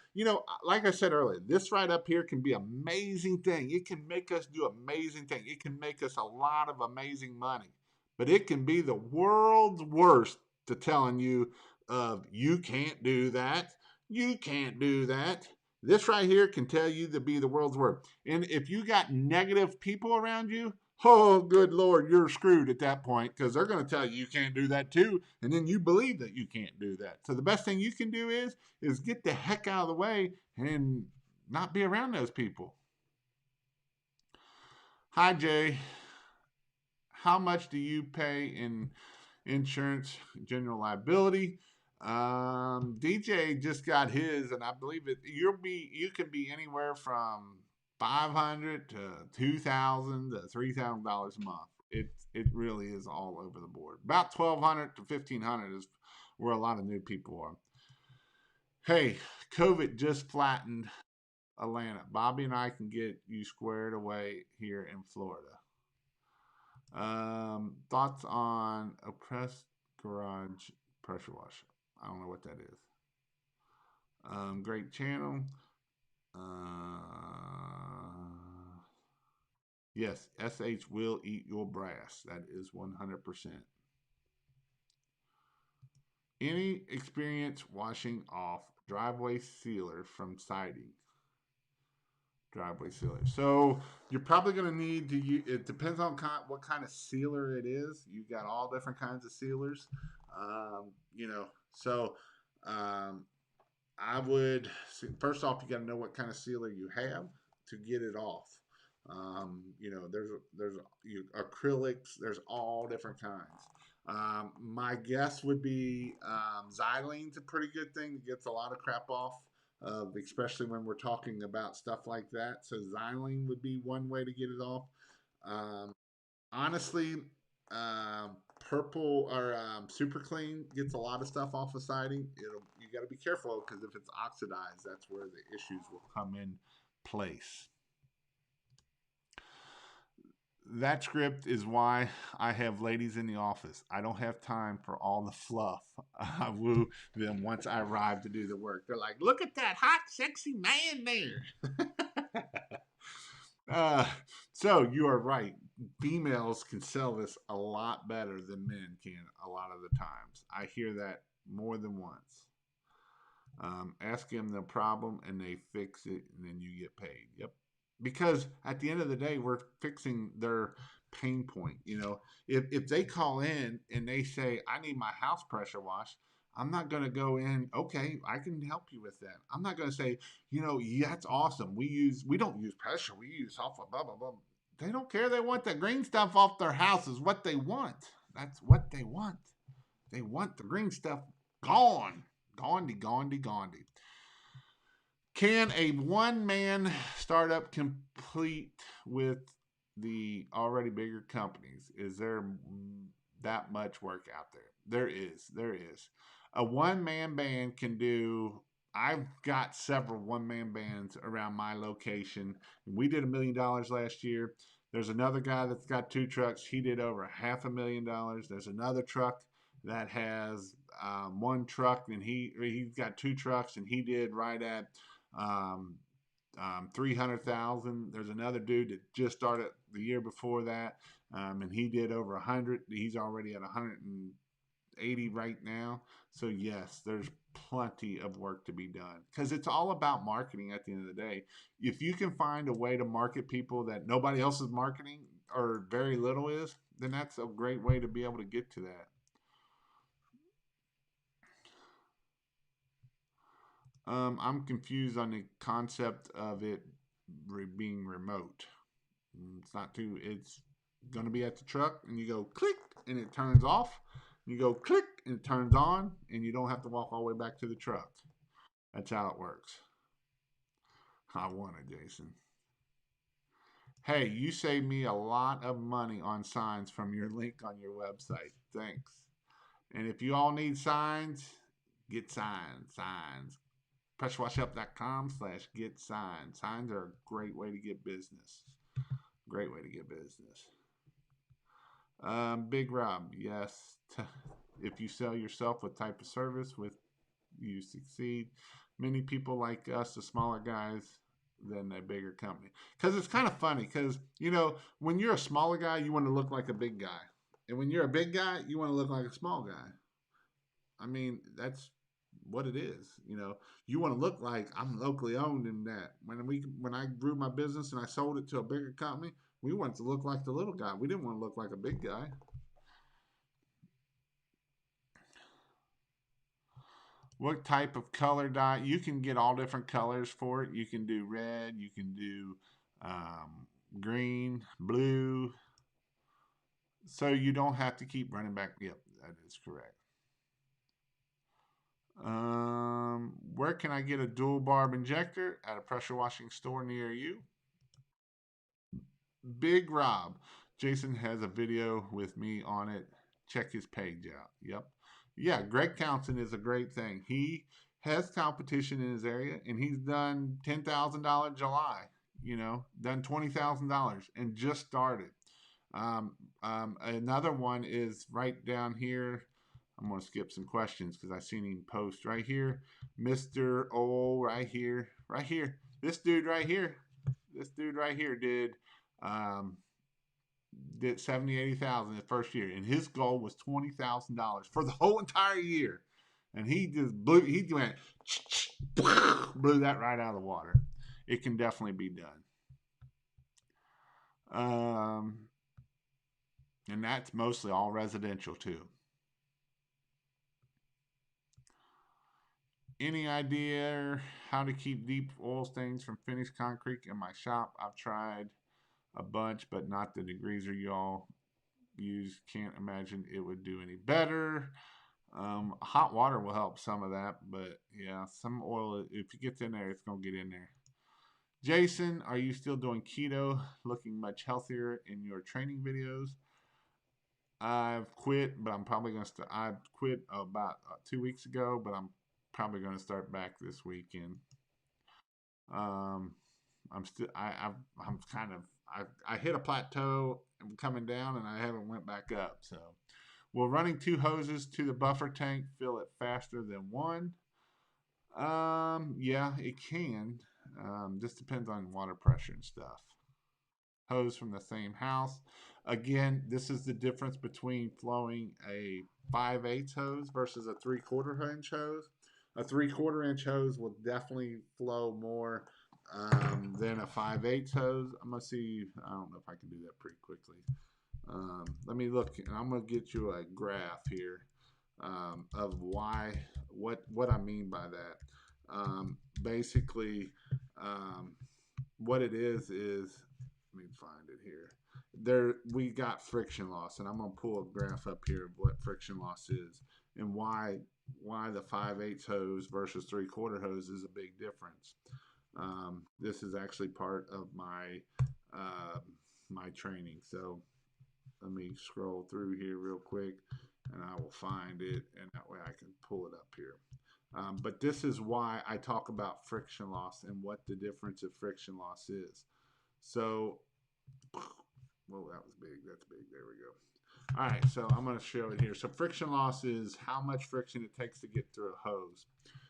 like I said earlier, this right up here can be an amazing thing. It can make us do amazing things. It can make us a lot of amazing money. But it can be the world's worst to telling you of you can't do that, you can't do that. This right here can tell you to be the world's worst. And if you got negative people around you, oh, good Lord, you're screwed at that point because they're going to tell you you can't do that too. And then you believe that you can't do that. So the best thing you can do is get the heck out of the way and not be around those people. Hi, Jay. How much do you pay in insurance, general liability? DJ just got his, and I believe you can be anywhere from 500 to 2,000 to $3,000 a month. It really is all over the board. About 1,200 to 1,500 is where a lot of new people are. Hey, COVID just flattened Atlanta. Bobby and I can get you squared away here in Florida. Thoughts on a press garage pressure washer? I don't know what that is. Great channel. Yes, SH will eat your brass. That is 100%. Any experience washing off driveway sealer from siding? Driveway sealer. So you're probably going to need to use, it depends on what kind of sealer it is. You've got all different kinds of sealers. You know, so um, I would, first off, you got to know what kind of sealer you have to get it off. You know, there's acrylics, there's all different kinds. My guess would be Xylene's a pretty good thing. It gets a lot of crap off, especially when we're talking about stuff like that. So Xylene would be one way to get it off. Um, Honestly, purple or super clean gets a lot of stuff off of siding. You got to be careful because if it's oxidized, that's where the issues will come in place. That script is why I have ladies in the office. I don't have time for all the fluff. I woo them once I arrive to do the work. They're like, look at that hot, sexy man there. uh, so you are right. Females can sell this a lot better than men can a lot of the times. I hear that more than once. Ask them the problem and they fix it and then you get paid. Yep. Because at the end of the day, we're fixing their pain point. You know, if they call in and they say, I need my house pressure washed, I'm not going to go in, okay, I can help you with that. I'm not going to say, you know, yeah, that's awesome. We don't use pressure. We use alpha, blah, blah, blah. They don't care. They want the green stuff off their house is what they want. That's what they want. They want the green stuff gone. Gandhi, Gandhi, Gandhi. Can a one man startup compete with the already bigger companies? Is there that much work out there? There is. There is. A one man band can do. I've got several one man bands around my location. We did $1 million last year. There's another guy that's got 2 trucks. He did over $500,000. There's another truck that has 1 truck, and he's got 2 trucks, and he did right at 300,000. There's another dude that just started the year before that, and he did over 100. He's already at 180 right now. So yes, there's plenty of work to be done because it's all about marketing at the end of the day. If you can find a way to market people that nobody else is marketing or very little is, then that's a great way to be able to get to that. I'm confused on the concept of it being remote. It's not too. It's going to be at the truck, and you go click, and it turns off. You go click, and it turns on, and you don't have to walk all the way back to the truck. That's how it works. I want it, Jason. Hey, you saved me a lot of money on signs from your link on your website. Thanks. And if you all need signs, get signs. Signs. pressurewashup.com/get signs. Signs are a great way to get business. Great way to get business. Big Rob, yes. If you sell yourself with type of service, with you succeed. Many people like us, the smaller guys, than a bigger company. Because it's kind of funny. Because you know, when you're a smaller guy, you want to look like a big guy, and when you're a big guy, you want to look like a small guy. I mean, that's what it is. You want to look like I'm locally owned in that. When I grew my business and I sold it to a bigger company, we wanted to look like the little guy. We didn't want to look like a big guy. What type of color dye? You can get all different colors for it. You can do red. You can do green, blue. So you don't have to keep running back. Yep, that is correct. Where can I get a dual barb injector? At a pressure washing store near you. Big Rob. Jason has a video with me on it. Check his page out. Yep. Yeah, Greg Townsend is a great thing. He has competition in his area, and he's done $10,000 July. Done $20,000 and just started. Um, Another one is right down here. I'm going to skip some questions because I seen him post right here. Mr. O right here. Right here. This dude right here. This dude right here um, did 70, 80,000 the first year. And his goal was $20,000 for the whole entire year. And he went, blew that right out of the water. It can definitely be done. And that's mostly all residential too. Any idea how to keep deep oil stains from finished concrete in my shop? I've tried a bunch, but not the degreaser y'all use. Can't imagine it would do any better. Hot water will help some of that, but yeah, some oil, if it gets in there, it's going to get in there. Jason, are you still doing keto? Looking much healthier in your training videos. I've quit, but I'm probably going to start. I quit about 2 weeks ago, but I'm probably going to start back this weekend. Um, I'm still. I'm kind of. I hit a plateau. I'm coming down, and I haven't went back up. So, will running 2 hoses to the buffer tank fill it faster than one? Yeah, it can. Just depends on water pressure and stuff. Hose from the same house. Again, this is the difference between flowing a 5/8 hose versus a 3/4 inch hose. A 3/4 inch hose will definitely flow more than a 5/8 hose. I'm gonna see. I don't know if I can do that pretty quickly. Let me look. I'm gonna get you a graph here of what I mean by that. Basically, what it is let me find it here. There we got friction loss, and I'm gonna pull a graph up here of what friction loss is and why the 5/8 hose versus 3/4 hose is a big difference. This is actually part of my training. So let me scroll through here real quick, and I will find it, and that way I can pull it up here. But this is why I talk about friction loss and what the difference of friction loss is. So, whoa, that was big. That's big. There we go. All right, so I'm going to show it here. So friction loss is how much friction it takes to get through a hose.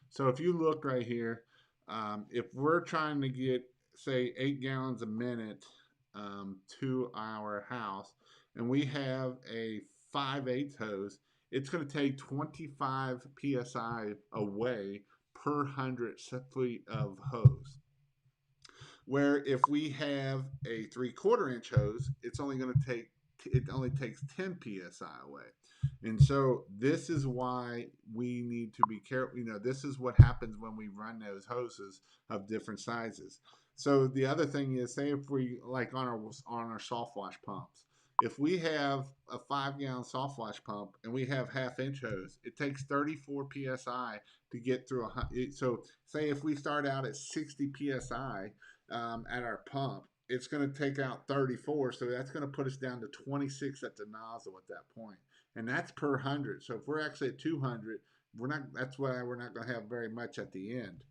So if you look right here, if we're trying to get, say, 8 gallons a minute to our house, and we have a 5/8 hose, it's going to take 25 psi away per 100 feet of hose. Where if we have a 3/4 inch hose, it only takes 10 psi away. And so this is why we need to be careful. This is what happens when we run those hoses of different sizes. So the other thing is, say if we like on our soft wash pumps, if we have a 5-gallon soft wash pump and we have 1/2 inch hose, it takes 34 psi to get through so say if we start out at 60 psi at our pump, it's going to take out 34, so that's going to put us down to 26 at the nozzle at that point, and that's per 100. So if we're actually at 200, that's why we're not going to have very much at the end.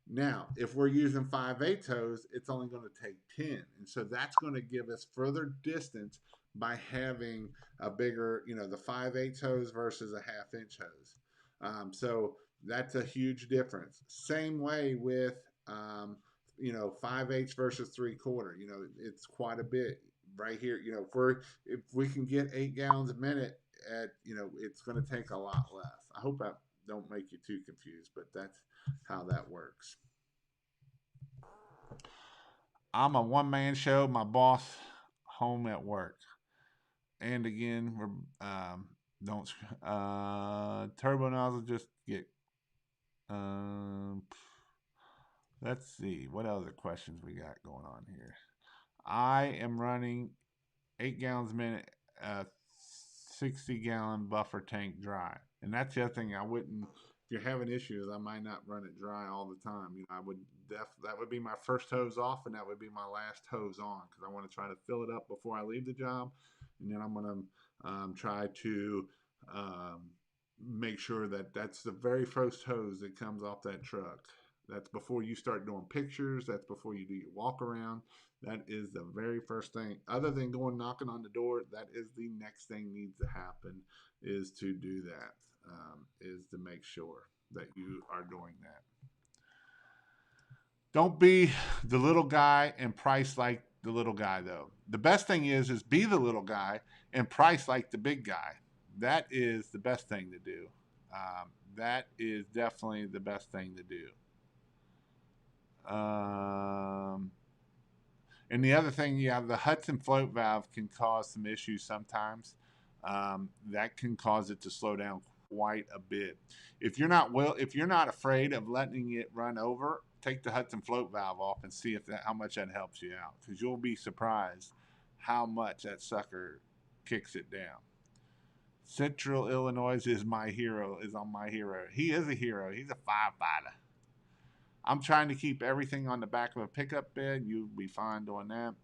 Now, if we're using 5/8 hose, it's only going to take 10, and so that's going to give us further distance by having a bigger, the 5/8 hose versus a 1/2 inch hose. So that's a huge difference. Same way with 5/8 versus 3/4. It's quite a bit right here. If we can get 8 gallons a minute at, it's going to take a lot less. I hope I don't make you too confused, but that's how that works. I'm a one man show. My boss home at work. And again, we're don't turbo nozzle just get um let's see what other questions we got going on here. I am running 8 gallons a minute, 60-gallon buffer tank dry, and that's the other thing. I wouldn't. If you're having issues, I might not run it dry all the time. I would that would be my first hose off, and that would be my last hose on because I want to try to fill it up before I leave the job, and then I'm going to try to um, make sure that that's the very first hose that comes off that truck. That's before you start doing pictures. That's before you do your walk around. That is the very first thing. Other than going knocking on the door, that is the next thing needs to happen. Is to do that. Is to make sure that you are doing that. Don't be the little guy and price like the little guy, though. The best thing is be the little guy and price like the big guy. That is the best thing to do. That is definitely the best thing to do. And the other thing, yeah, the Hudson float valve can cause some issues sometimes. That can cause it to slow down quite a bit. If you're not afraid of letting it run over, take the Hudson float valve off and see how much that helps you out, because you'll be surprised how much that sucker kicks it down. Central Illinois is my hero. Is on my hero. He is a hero. He's a firefighter. I'm trying to keep everything on the back of a pickup bed. You'll be fine doing that.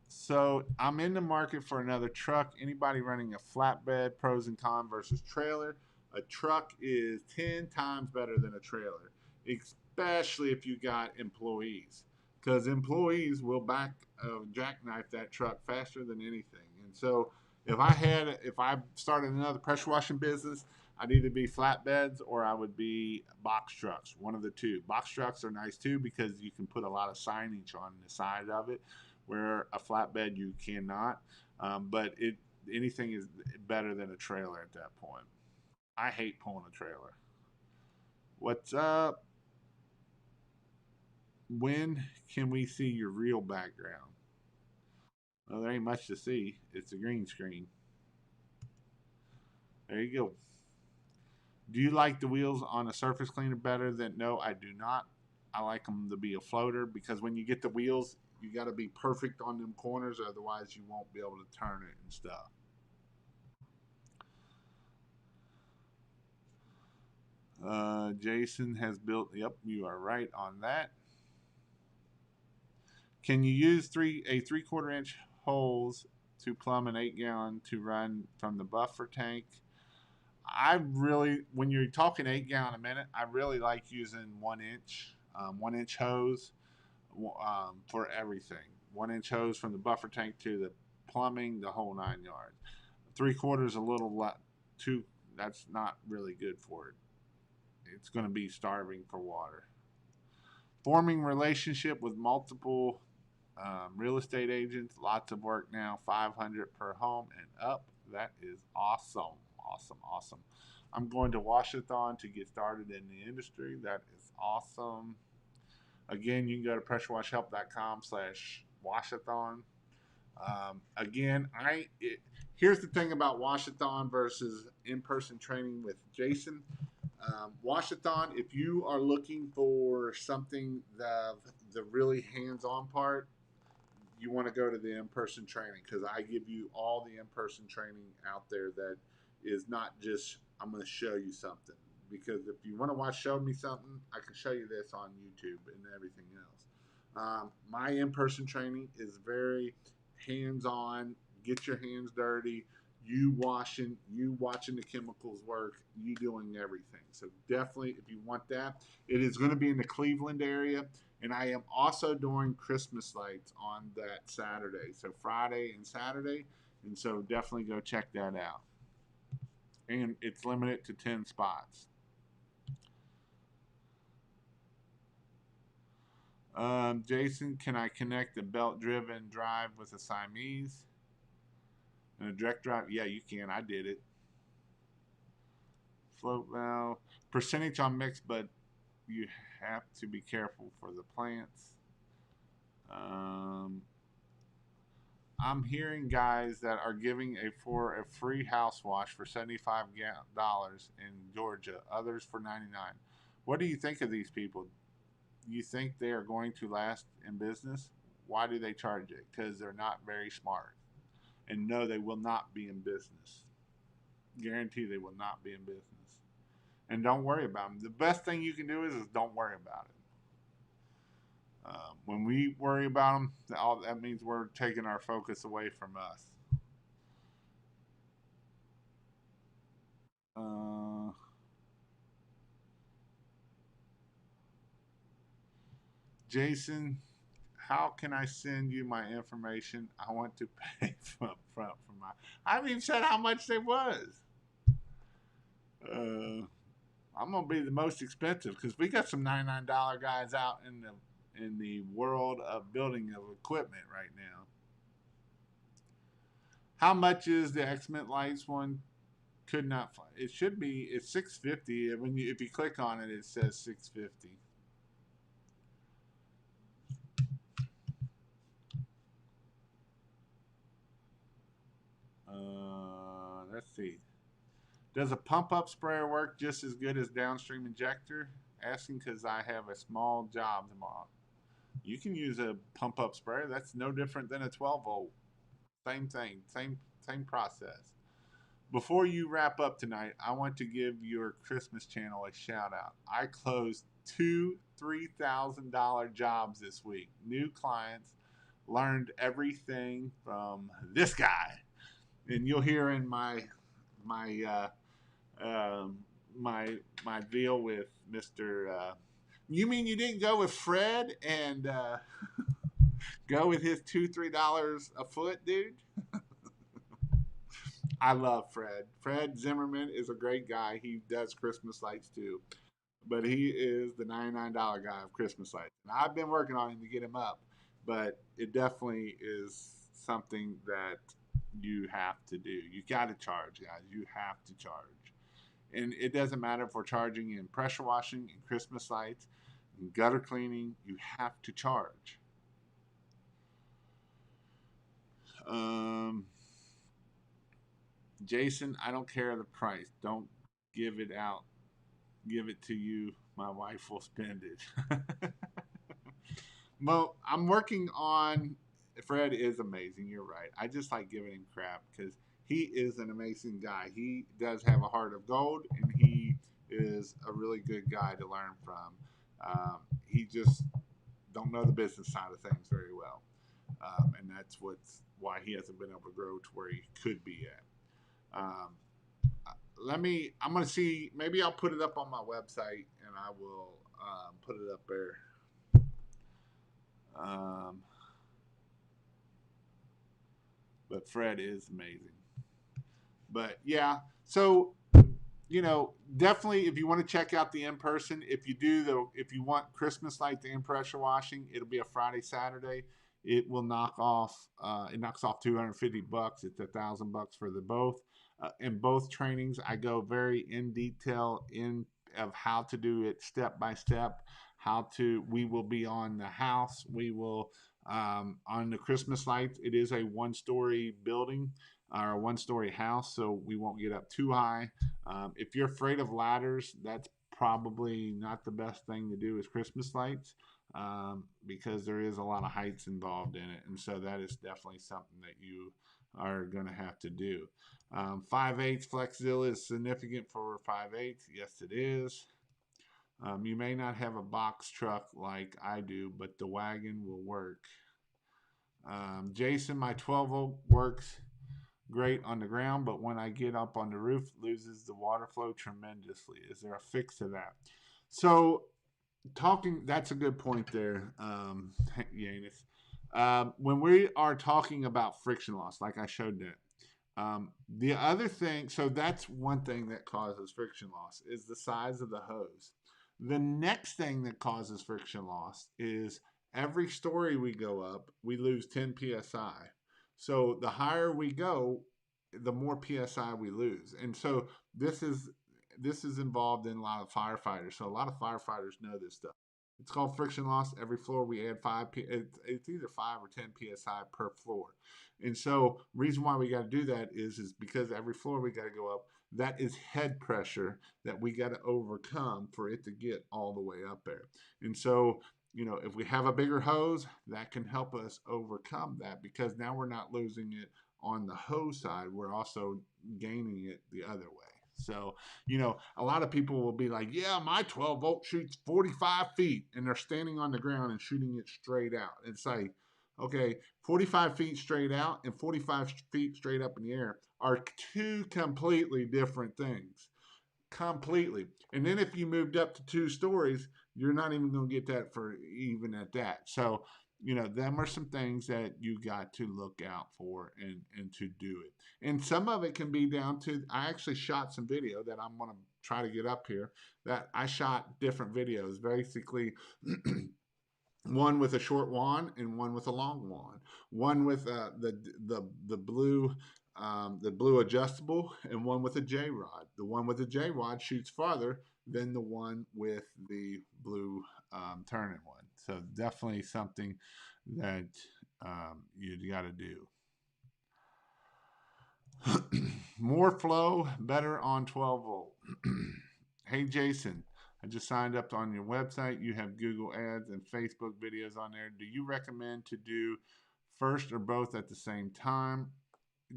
So I'm in the market for another truck. Anybody running a flatbed, pros and cons versus trailer? A truck is 10 times better than a trailer, especially if you got employees, because employees will jackknife that truck faster than anything. And so if I started another pressure washing business, I'd either be flatbeds or I would be box trucks. One of the two. Box trucks are nice too because you can put a lot of signage on the side of it, where a flatbed you cannot. But anything is better than a trailer at that point. I hate pulling a trailer. What's up? When can we see your real background? Well, there ain't much to see. It's a green screen. There you go. Do you like the wheels on a surface cleaner better than? No, I do not. I like them to be a floater because when you get the wheels, you got to be perfect on them corners, otherwise you won't be able to turn it and stuff. Jason has built. Yep, you are right on that. Can you use 3/4 inch holes to plumb an 8 gallon to run from the buffer tank? When you're talking 8 gallon a minute, I really like using 1 inch hose for everything. 1 inch hose from the buffer tank to the plumbing, the whole 9 yards. 3/4 a little too. That's not really good for it. It's going to be starving for water. Forming relationship with multiple real estate agents. Lots of work now. 500 per home and up. That is awesome. Awesome. I'm going to Washathon to get started in the industry. That is awesome. Again, you can go to pressurewashhelp.com/washathon. Again, here's the thing about Washathon versus in-person training with Jason. Washathon, if you are looking for something the really hands-on part, you want to go to the in-person training because I give you all the in-person training out there that is not just I'm going to show you something. Because if you want to show me something, I can show you this on YouTube and everything else. My in-person training is very hands-on. Get your hands dirty. You watching the chemicals work. You doing everything. So definitely, if you want that, it is going to be in the Cleveland area. And I am also doing Christmas lights on that Saturday. So Friday and Saturday. And so definitely go check that out. And it's limited to 10 spots. Jason, can I connect a belt-driven drive with a Siamese and a direct drive? Yeah, you can. I did it. Float valve percentage on mix, but you have to be careful for the plants. Um, I'm hearing guys that are giving for a free house wash for $75 in Georgia, others for 99. What do you think of these people? You think they are going to last in business? Why do they charge it? Because they're not very smart. And no, they will not be in business. Guarantee they will not be in business. And don't worry about them. The best thing you can do is don't worry about it. When we worry about them, all that means we're taking our focus away from us. Uh, Jason, how can I send you my information? I want to pay for upfront for my. I haven't even said how much it was. Uh, I'm gonna be the most expensive because we got some $99 guys out in the world of building of equipment right now. How much is the X Mint Lights one? Could not find. It should be. It's 650. When if you click on it, it says 650. Let's see. Does a pump up sprayer work just as good as downstream injector? Asking because I have a small job tomorrow. You can use a pump up sprayer. That's no different than a 12-volt. Same thing. Same process. Before you wrap up tonight, I want to give your Christmas channel a shout out. I closed two $3,000 jobs this week. New clients, learned everything from this guy, and you'll hear in my my deal with Mr. You mean you didn't go with Fred and go with his $2-3 a foot, dude? I love Fred. Fred Zimmerman is a great guy. He does Christmas lights too, but he is the $99 guy of Christmas lights. And I've been working on him to get him up, but it definitely is something that you have to do. You got to charge, guys. You have to charge. And it doesn't matter if we're charging in pressure washing, in Christmas lights, in gutter cleaning, you have to charge. Um, Jason, I don't care the price. Don't give it out. Give it to you. My wife will spend it. Well, I'm working on. Fred is amazing. You're right. I just like giving him crap because he is an amazing guy. He does have a heart of gold, and he is a really good guy to learn from. He just don't know the business side of things very well, and that's why he hasn't been able to grow to where he could be at. Let me. I'm gonna see. Maybe I'll put it up on my website, and I will put it up there. Um, but Fred is amazing. But yeah, so definitely if you want to check out the in person, if you want Christmas light the in pressure washing, it'll be a Friday, Saturday. It will knock off. It knocks off $250. It's $1,000 for the both. In both trainings, I go very in detail in of how to do it step by step. We will be on the house. We will on the Christmas lights. It is a one-story building or a one-story house, so we won't get up too high. If you're afraid of ladders, that's probably not the best thing to do with Christmas lights because there is a lot of heights involved in it, and so that is definitely something that you are going to have to do. 5/8 FlexZilla is significant for 5/8. Yes, it is. You may not have a box truck like I do, but the wagon will work. Jason, my 12-volt works great on the ground, but when I get up on the roof, loses the water flow tremendously. Is there a fix to that? So, that's a good point there, Yanis. When we are talking about friction loss, like I showed that, the other thing, so that's one thing that causes friction loss is the size of the hose. The next thing that causes friction loss is every story we go up, we lose 10 psi. So the higher we go, the more psi we lose. And so this is this is involved in a lot of firefighters. So a lot of firefighters know this stuff. It's called friction loss. Every floor we add it's either 5 or 10 psi per floor. And so reason why we got to do that is because every floor we got to go up. That is head pressure that we got to overcome for it to get all the way up there. And so if we have a bigger hose, that can help us overcome that, because now we're not losing it on the hose side, we're also gaining it the other way. So, a lot of people will be like, yeah, my 12 volt shoots 45 feet, and they're standing on the ground and shooting it straight out. It's like, okay, 45 feet straight out and 45 feet straight up in the air are two completely different things. Completely. And then if you moved up to 2 stories, you're not even going to get that for even at that. So, them are some things that you got to look out for and to do it. And some of it can be down to, I actually shot some video that I'm going to try to get up here, that I shot different videos, basically one with a short wand and one with a long wand, one with the blue adjustable, and one with a J rod. The one with the J rod shoots farther than the one with the blue turning one. So definitely something that you got to do. More flow, better on 12 volt. Hey Jason, I just signed up on your website. You have Google ads and Facebook videos on there. Do you recommend to do first or both at the same time?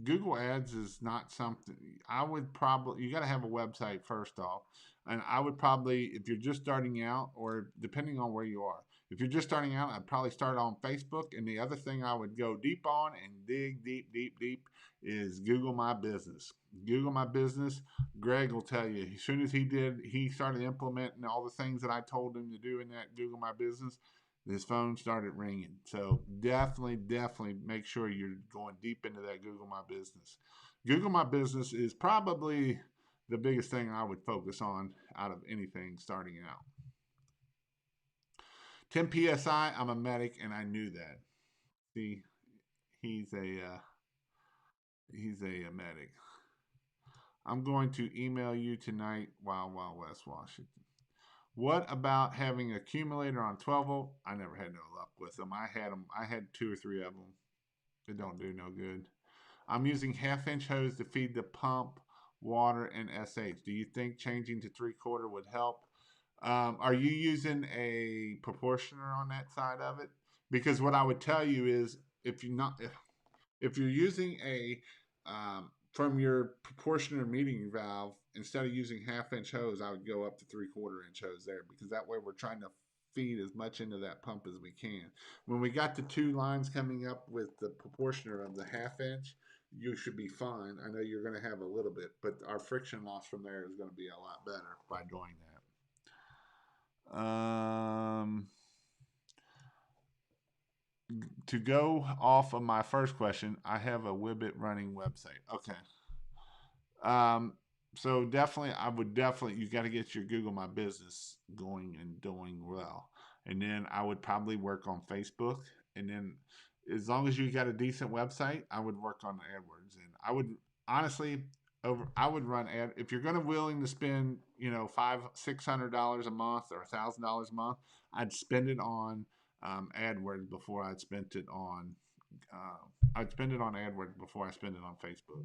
Google ads is not something I would probably, you got to have a website first off. And I would probably, if you're just starting out, or depending on where you are, if you're just starting out, I'd probably start on Facebook. And the other thing I would go deep on and dig deep is Google My Business. Google My Business, Greg will tell you, as soon as he started implementing all the things that I told him to do in that Google My Business, his phone started ringing. So definitely make sure you're going deep into that Google My Business. Google My Business is probably the biggest thing I would focus on out of anything starting out. 10 PSI, I'm a medic, and I knew that. See, he's a medic. I'm going to email you tonight, Wild West, Washington. What about having accumulator on 12 volt? I never had no luck with them. I had 2 or 3 of them. It don't do no good. I'm using 1/2-inch hose to feed the pump, water, and SH. Do you think changing to 3/4 would help? Are you using a proportioner on that side of it? Because what I would tell you is, if you're using a from your proportioner metering valve, instead of using 1/2-inch hose, I would go up to 3/4-inch hose there, because that way we're trying to feed as much into that pump as we can. When we got the 2 lines coming up with the proportioner of the 1/2-inch, you should be fine. I know you're going to have a little bit, but our friction loss from there is going to be a lot better by doing that. To go off of my first question, I have a Wibbit running website. Okay. So definitely, you got to get your Google My Business going and doing well. And then I would probably work on Facebook. And then as long as you got a decent website, I would work on AdWords. And I would honestly, I would run ad. If you're going to willing to spend, $500-600 a month or $1,000 a month, I'd spend it on AdWords before I'd spend it on. I'd spend it on AdWords before I spend it on Facebook.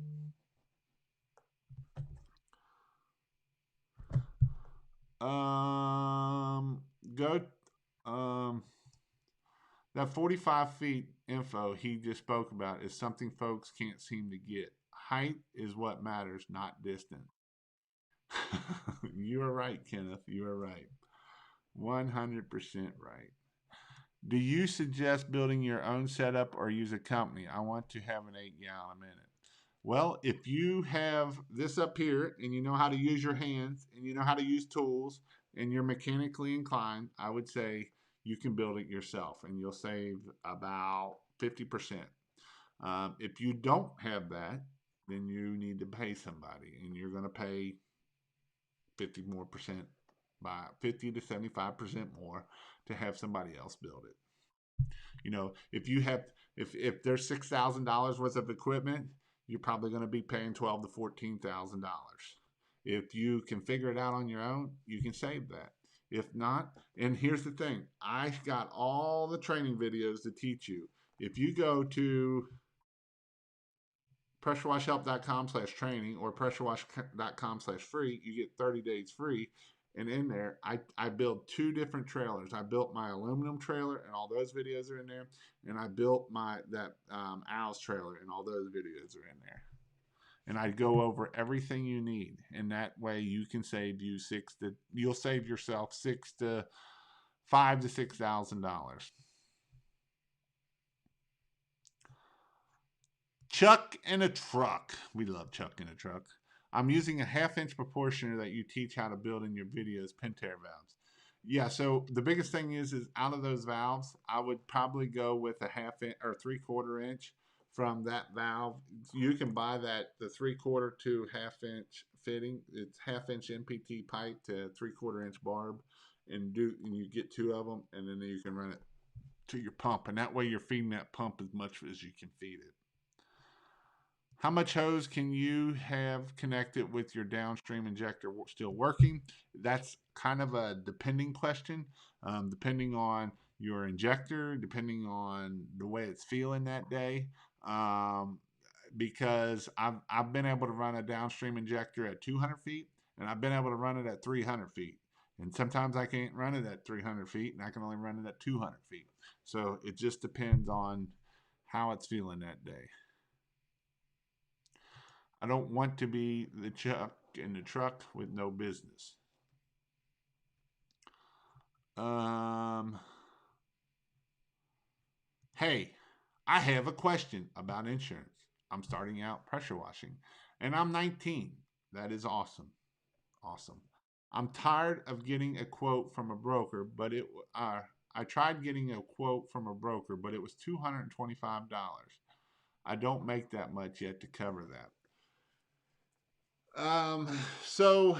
That 45 feet info he just spoke about is something folks can't seem to get. Height is what matters, not distance. You are right, Kenneth. You are right. 100% right. Do you suggest building your own setup or use a company? I want to have an 8-gallon a minute. Well, if you have this up here and you know how to use your hands and you know how to use tools and you're mechanically inclined, I would say you can build it yourself and you'll save about 50%. If you don't have that, then you need to pay somebody, and you're going to pay 50 more percent, by 50 to 75% more to have somebody else build it. You know, if there's $6,000 worth of equipment, you're probably going to be paying $12,000 to $14,000. If you can figure it out on your own, you can save that. If not, and here's the thing, I got all the training videos to teach you. If you go to pressurewashhelp.com/training or pressurewash.com/free, you get 30 days free. And in there, I built two different trailers. I built my aluminum trailer, and all those videos are in there. And I built that owls trailer, and all those videos are in there. And I go over everything you need, and that way you can you'll save yourself $5,000 to $6,000. Chuck in a truck. We love Chuck in a truck. I'm using a 1/2 inch proportioner that you teach how to build in your videos, Pentair valves. Yeah, so the biggest thing is out of those valves, I would probably go with a 1/2 inch or 3/4 inch from that valve. You can buy the 3/4 to 1/2 inch fitting. It's 1/2 inch NPT pipe to 3/4 inch barb, and you get two of them, and then you can run it to your pump, and that way you're feeding that pump as much as you can feed it. How much hose can you have connected with your downstream injector still working? That's kind of a depending question, depending on your injector, depending on the way it's feeling that day. Because I've been able to run a downstream injector at 200 feet, and I've been able to run it at 300 feet. And sometimes I can't run it at 300 feet, and I can only run it at 200 feet. So it just depends on how it's feeling that day. I don't want to be the Chuck in the truck with no business. Hey, I have a question about insurance. I'm starting out pressure washing, and I'm 19. That is awesome. Awesome. I'm tired of getting a quote from a broker, but I tried getting a quote from a broker, but it was $225. I don't make that much yet to cover that. So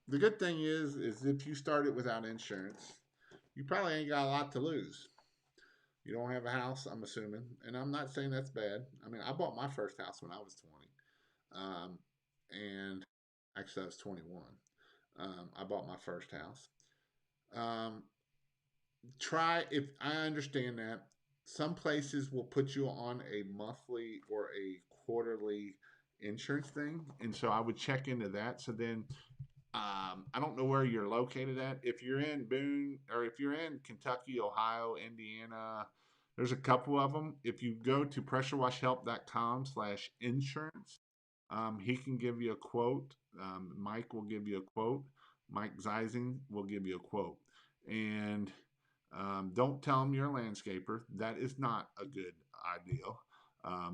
the good thing is if you started without insurance, you probably ain't got a lot to lose. You don't have a house, I'm assuming, and I'm not saying that's bad. I mean, I bought my first house when I was 20, and actually I was 21. I bought my first house. Um, Try if I understand that some places will put you on a monthly or a quarterly insurance thing, and so I would check into that. So then I don't know where you're located at. If you're in Boone or if you're in Kentucky, Ohio, Indiana, there's a couple of them. If you go to pressurewashhelp.com/insurance, he can give you a quote. Mike will give you a quote. Mike Zeising will give you a quote. And don't tell him you're a landscaper. That is not a good idea.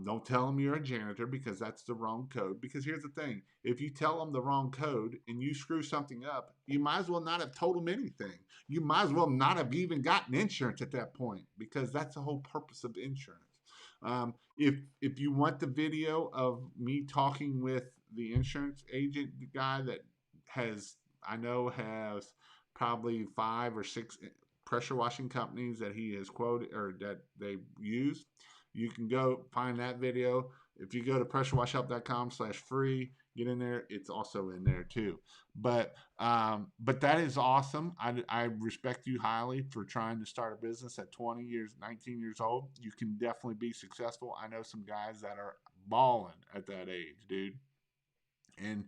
Don't tell them you're a janitor because that's the wrong code. Because here's the thing, if you tell them the wrong code and you screw something up, you might as well not have told them anything. You might as well not have even gotten insurance at that point because that's the whole purpose of insurance. If you want the video of me talking with the insurance agent, the guy that I know has probably 5 or 6 pressure washing companies that he has quoted or that they use, you can go find that video. If you go to pressurewashhelp.com/free, get in there. It's also in there too. But that is awesome. I respect you highly for trying to start a business at 20 years, 19 years old. You can definitely be successful. I know some guys that are balling at that age, dude. And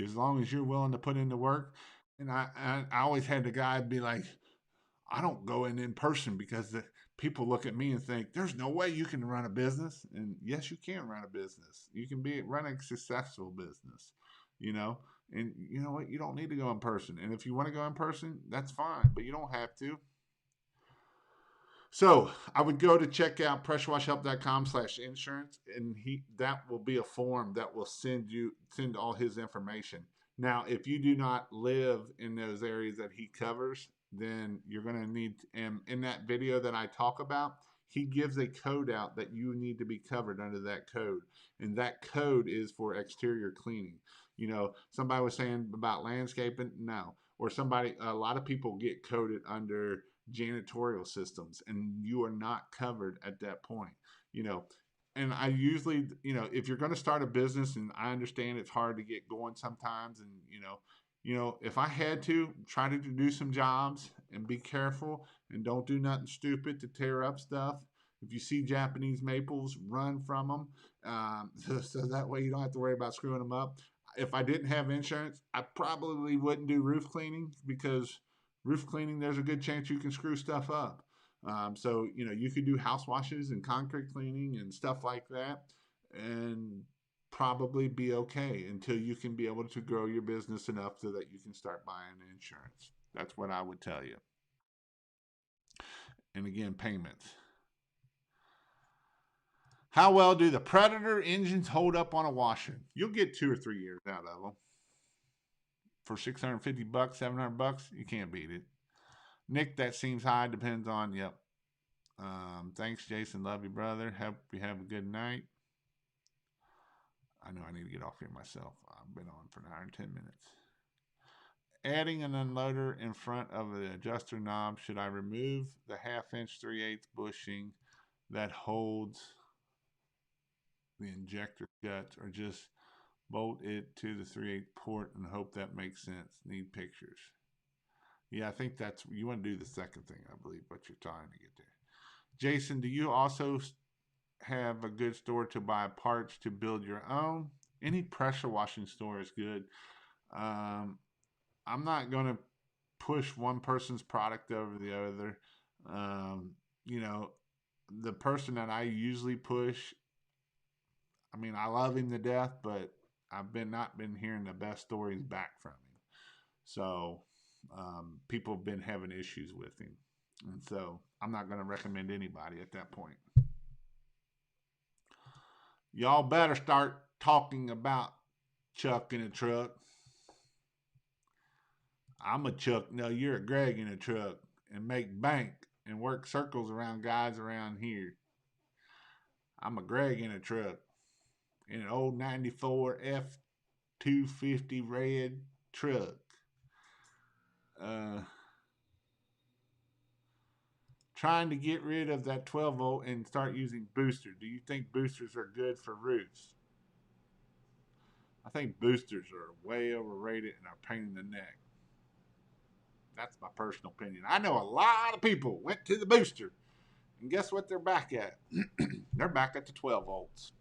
as long as you're willing to put in the work, and I always had the guy be like, I don't go in person because people look at me and think there's no way you can run a business. And yes, you can run a business. You can run a successful business, you know. And you know what? You don't need to go in person. And if you want to go in person, that's fine, but you don't have to. So I would go to check out pressurewashhelp.com/insurance, and that will be a form that will send all his information. Now, if you do not live in those areas that he covers, then you're going to need, and in that video that I talk about, he gives a code out that you need to be covered under that code. And that code is for exterior cleaning. You know, somebody was saying about landscaping, no. Or a lot of people get coded under janitorial systems, and you are not covered at that point. You know, and I usually, if you're going to start a business, and I understand it's hard to get going sometimes, and if I had to try to do some jobs and be careful and don't do nothing stupid to tear up stuff. If you see Japanese maples, run from them, so that way you don't have to worry about screwing them up. If I didn't have insurance, I probably wouldn't do roof cleaning, because roof cleaning, there's a good chance you can screw stuff up. So you could do house washes and concrete cleaning and stuff like that, and probably be okay until you can be able to grow your business enough so that you can start buying insurance. That's what I would tell you. And again, payments. How well do the Predator engines hold up on a washer? You'll get 2 or 3 years out of them for $650, $700. You can't beat it. Nick, that seems high. Depends on. Yep. Thanks, Jason. Love you, brother. Hope you have a good night. I know I need to get off here myself. I've been on for an hour and 10 minutes. Adding an unloader in front of the adjuster knob. Should I remove the 1/2 inch 3/8 bushing that holds the injector guts, or just bolt it to the 3/8 port and hope that makes sense? Need pictures. Yeah, I think you want to do the second thing, I believe, what you're trying to get there. Jason, do you also have a good store to buy parts to build your own? Any pressure washing store is good. I'm not going to push one person's product over the other. Um, you know, the person that I usually push, I mean, I love him to death, but I've not been hearing the best stories back from him. So people have been having issues with him. And so I'm not going to recommend anybody at that point. Y'all better start talking about Chuck in a truck. I'm a Chuck. No, you're a Greg in a truck, and make bank and work circles around guys around here. I'm a Greg in a truck in an old 94 F250 red truck. Uh, Trying to get rid of that 12 volt and start using boosters. Do you think boosters are good for roofs? I think boosters are way overrated and are a pain in the neck. That's my personal opinion. I know a lot of people went to the booster, and guess what they're back at? They're back at the 12 volts.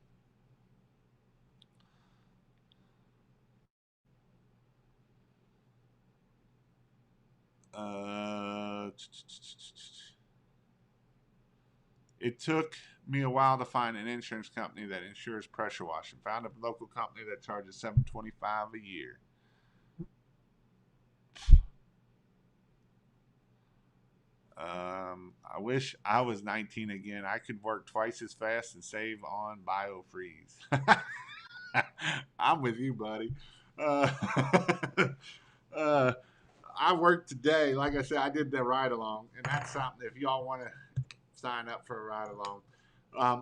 Uh, it took me a while to find an insurance company that insures pressure washing. Found a local company that charges $725 a year. I wish I was 19 again. I could work twice as fast and save on biofreeze. I'm with you, buddy. Uh, uh, I worked today. Like I said, I did the ride along, and that's something. If y'all want to sign up for a ride along,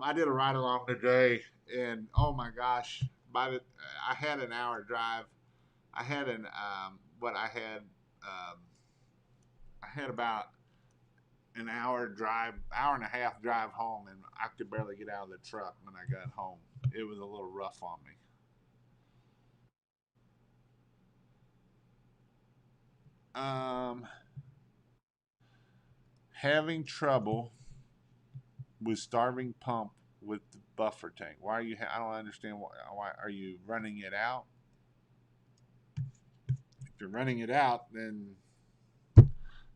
I did a ride along today, and oh my gosh, I had an hour drive. I had what um, I had about an hour drive, hour and a half drive home, and I could barely get out of the truck when I got home. It was a little rough on me. Um, Having trouble with starving pump with the buffer tank. Why are you? I don't understand. Why are you running it out? If you're running it out, then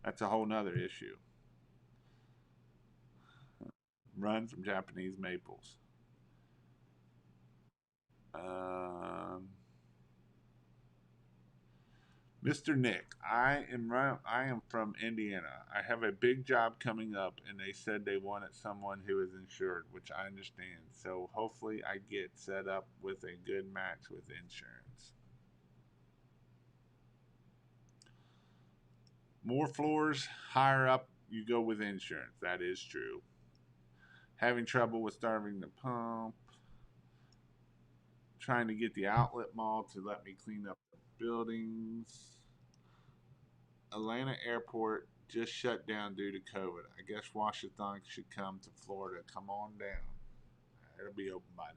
that's a whole nother issue. Run from Japanese maples. Um, Mr. Nick, I am from Indiana. I have a big job coming up, and they said they wanted someone who is insured, which I understand. So hopefully, I get set up with a good match with insurance. More floors, higher up, you go with insurance. That is true. Having trouble with starving the pump. Trying to get the outlet mall to let me clean up the buildings. Atlanta Airport just shut down due to COVID. I guess Washathon should come to Florida. Come on down. It'll be open by then.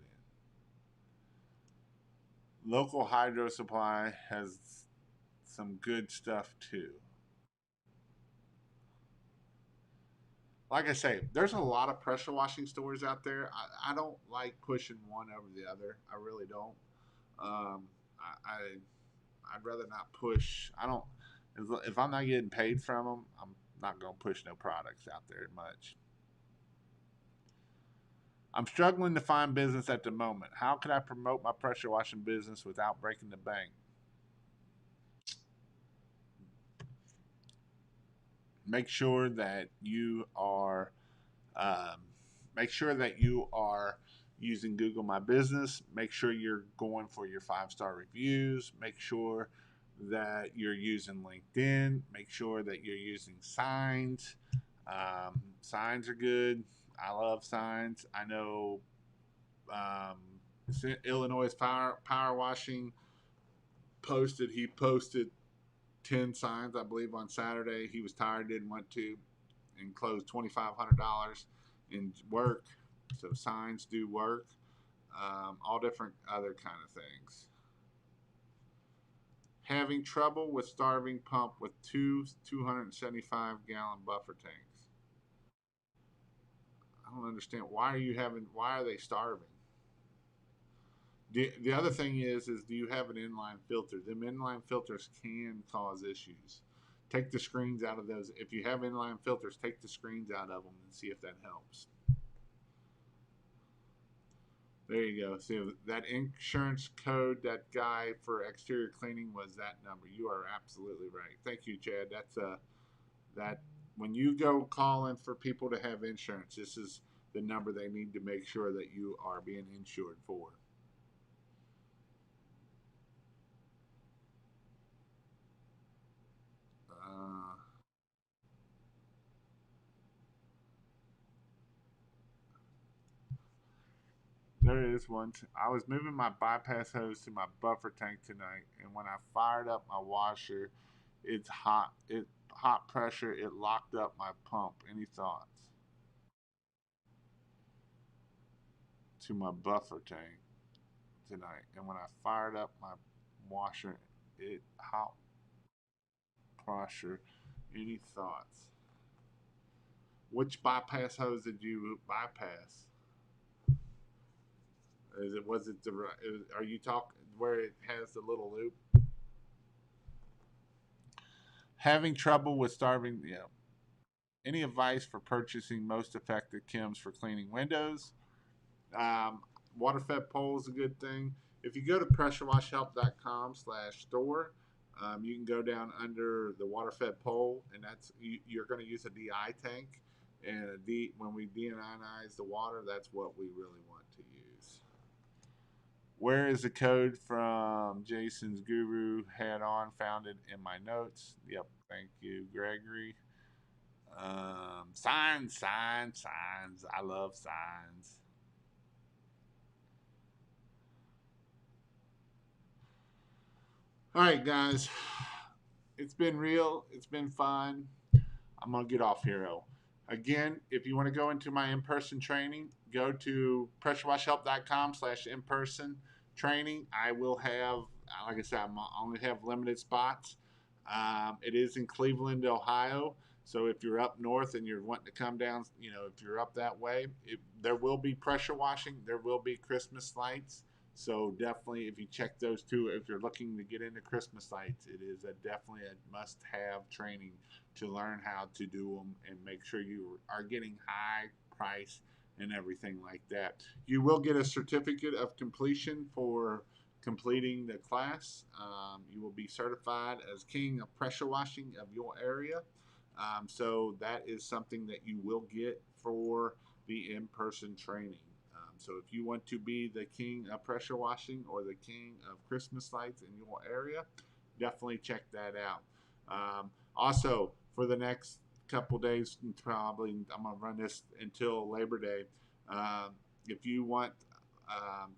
Local hydro supply has some good stuff too. Like I say, there's a lot of pressure washing stores out there. I don't like pushing one over the other. I really don't. Um, I'd rather not push. I don't. If I'm not getting paid from them, I'm not going to push no products out there much. I'm struggling to find business at the moment. How can I promote my pressure washing business without breaking the bank? Make sure that you are um, make sure that you are using Google My Business. Make sure you're going for your 5-star reviews. Make sure that you're using LinkedIn. Make sure that you're using signs. Signs are good. I love signs. I know um, Illinois power washing posted 10 signs, I believe, on Saturday. He was tired, didn't want to, and closed $2,500 in work. So signs do work. All different other kind of things. Having trouble with starving pump with two 275-gallon buffer tanks. I don't understand. Why are they starving? The other thing is do you have an inline filter? Them inline filters can cause issues. Take the screens out of those. If you have inline filters, take the screens out of them and see if that helps. There you go. So that insurance code, that guy for exterior cleaning was that number. You are absolutely right. Thank you, Chad. That's that when you go calling for people to have insurance, this is the number they need to make sure that you are being insured for. Uh, there is one. I was moving my bypass hose to my buffer tank tonight, and when I fired up my washer, it's hot. It hot pressure. It locked up my pump. Any thoughts? To my buffer tank tonight, and when I fired up my washer, it hot pressure. Any thoughts? Which bypass hose did you bypass? Was it the? Are you talking where it has the little loop? Having trouble with starving? Yeah. Any advice for purchasing most effective chems for cleaning windows? Um, Water-fed pole is a good thing. If you go to pressurewashhelp.com/store, you can go down under the water-fed pole, and you're going to use a DI tank. And when we deionize the water, that's what we really want to use. Where is the code from Jason's Guru Head On? Found it in my notes. Yep, thank you, Gregory. Signs, signs, signs. I love signs. All right, guys. It's been real. It's been fun. I'm going to get off here. Again, if you want to go into my in-person training, go to pressurewashhelp.com/in-person training. I will have, like I said, I only have limited spots. It is in Cleveland, Ohio. So if you're up north and you're wanting to come down, if you're up that way, there will be pressure washing. There will be Christmas lights. So definitely, if you check those two, if you're looking to get into Christmas lights, it is definitely a must-have training to learn how to do them and make sure you are getting high price and everything like that. You will get a certificate of completion for completing the class. You will be certified as king of pressure washing of your area. So that is something that you will get for the in-person training. So if you want to be the king of pressure washing or the king of Christmas lights in your area, definitely check that out. Also, for the next couple days, probably I'm going to run this until Labor Day. If you want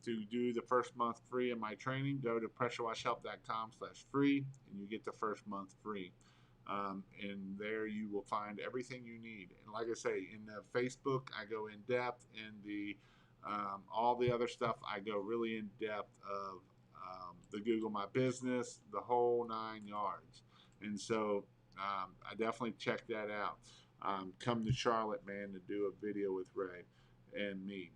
to do the first month free in my training, go to pressurewashhelp.com/free and you get the first month free. And there you will find everything you need. And like I say, in the Facebook, I go in depth. In the all the other stuff, I go really in depth of the Google My Business, the whole 9 yards. And so I definitely check that out. Come to Charlotte, man, to do a video with Ray and me.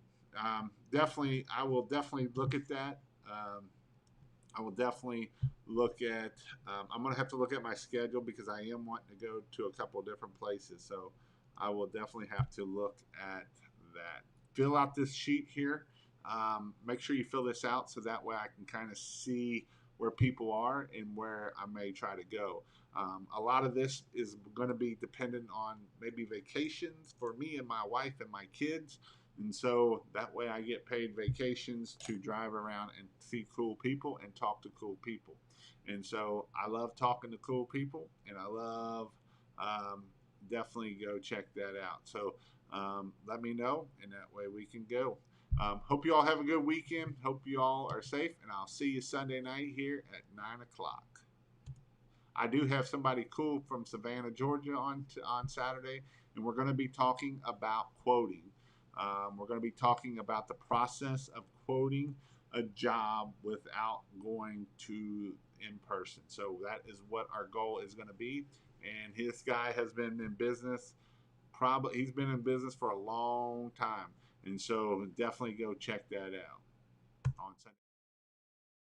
Definitely, I will definitely look at that. I will definitely look at. I'm gonna have to look at my schedule because I am wanting to go to a couple of different places. So I will definitely have to look at that. Fill out this sheet here. Make sure you fill this out so that way I can kind of see where people are and where I may try to go. A lot of this is going to be dependent on maybe vacations for me and my wife and my kids. And so that way I get paid vacations to drive around and see cool people and talk to cool people. And so I love talking to cool people, and I love um, definitely go check that out. So let me know, and that way we can go. Hope you all have a good weekend. Hope you all are safe, and I'll see you Sunday night here at 9 o'clock. I do have somebody cool from Savannah, Georgia on Saturday, and we're going to be talking about quoting. We're going to be talking about the process of quoting a job without going to in person. So that is what our goal is going to be. And this guy has been in business. Probably he's been in business for a long time, and so definitely go check that out on Sunday.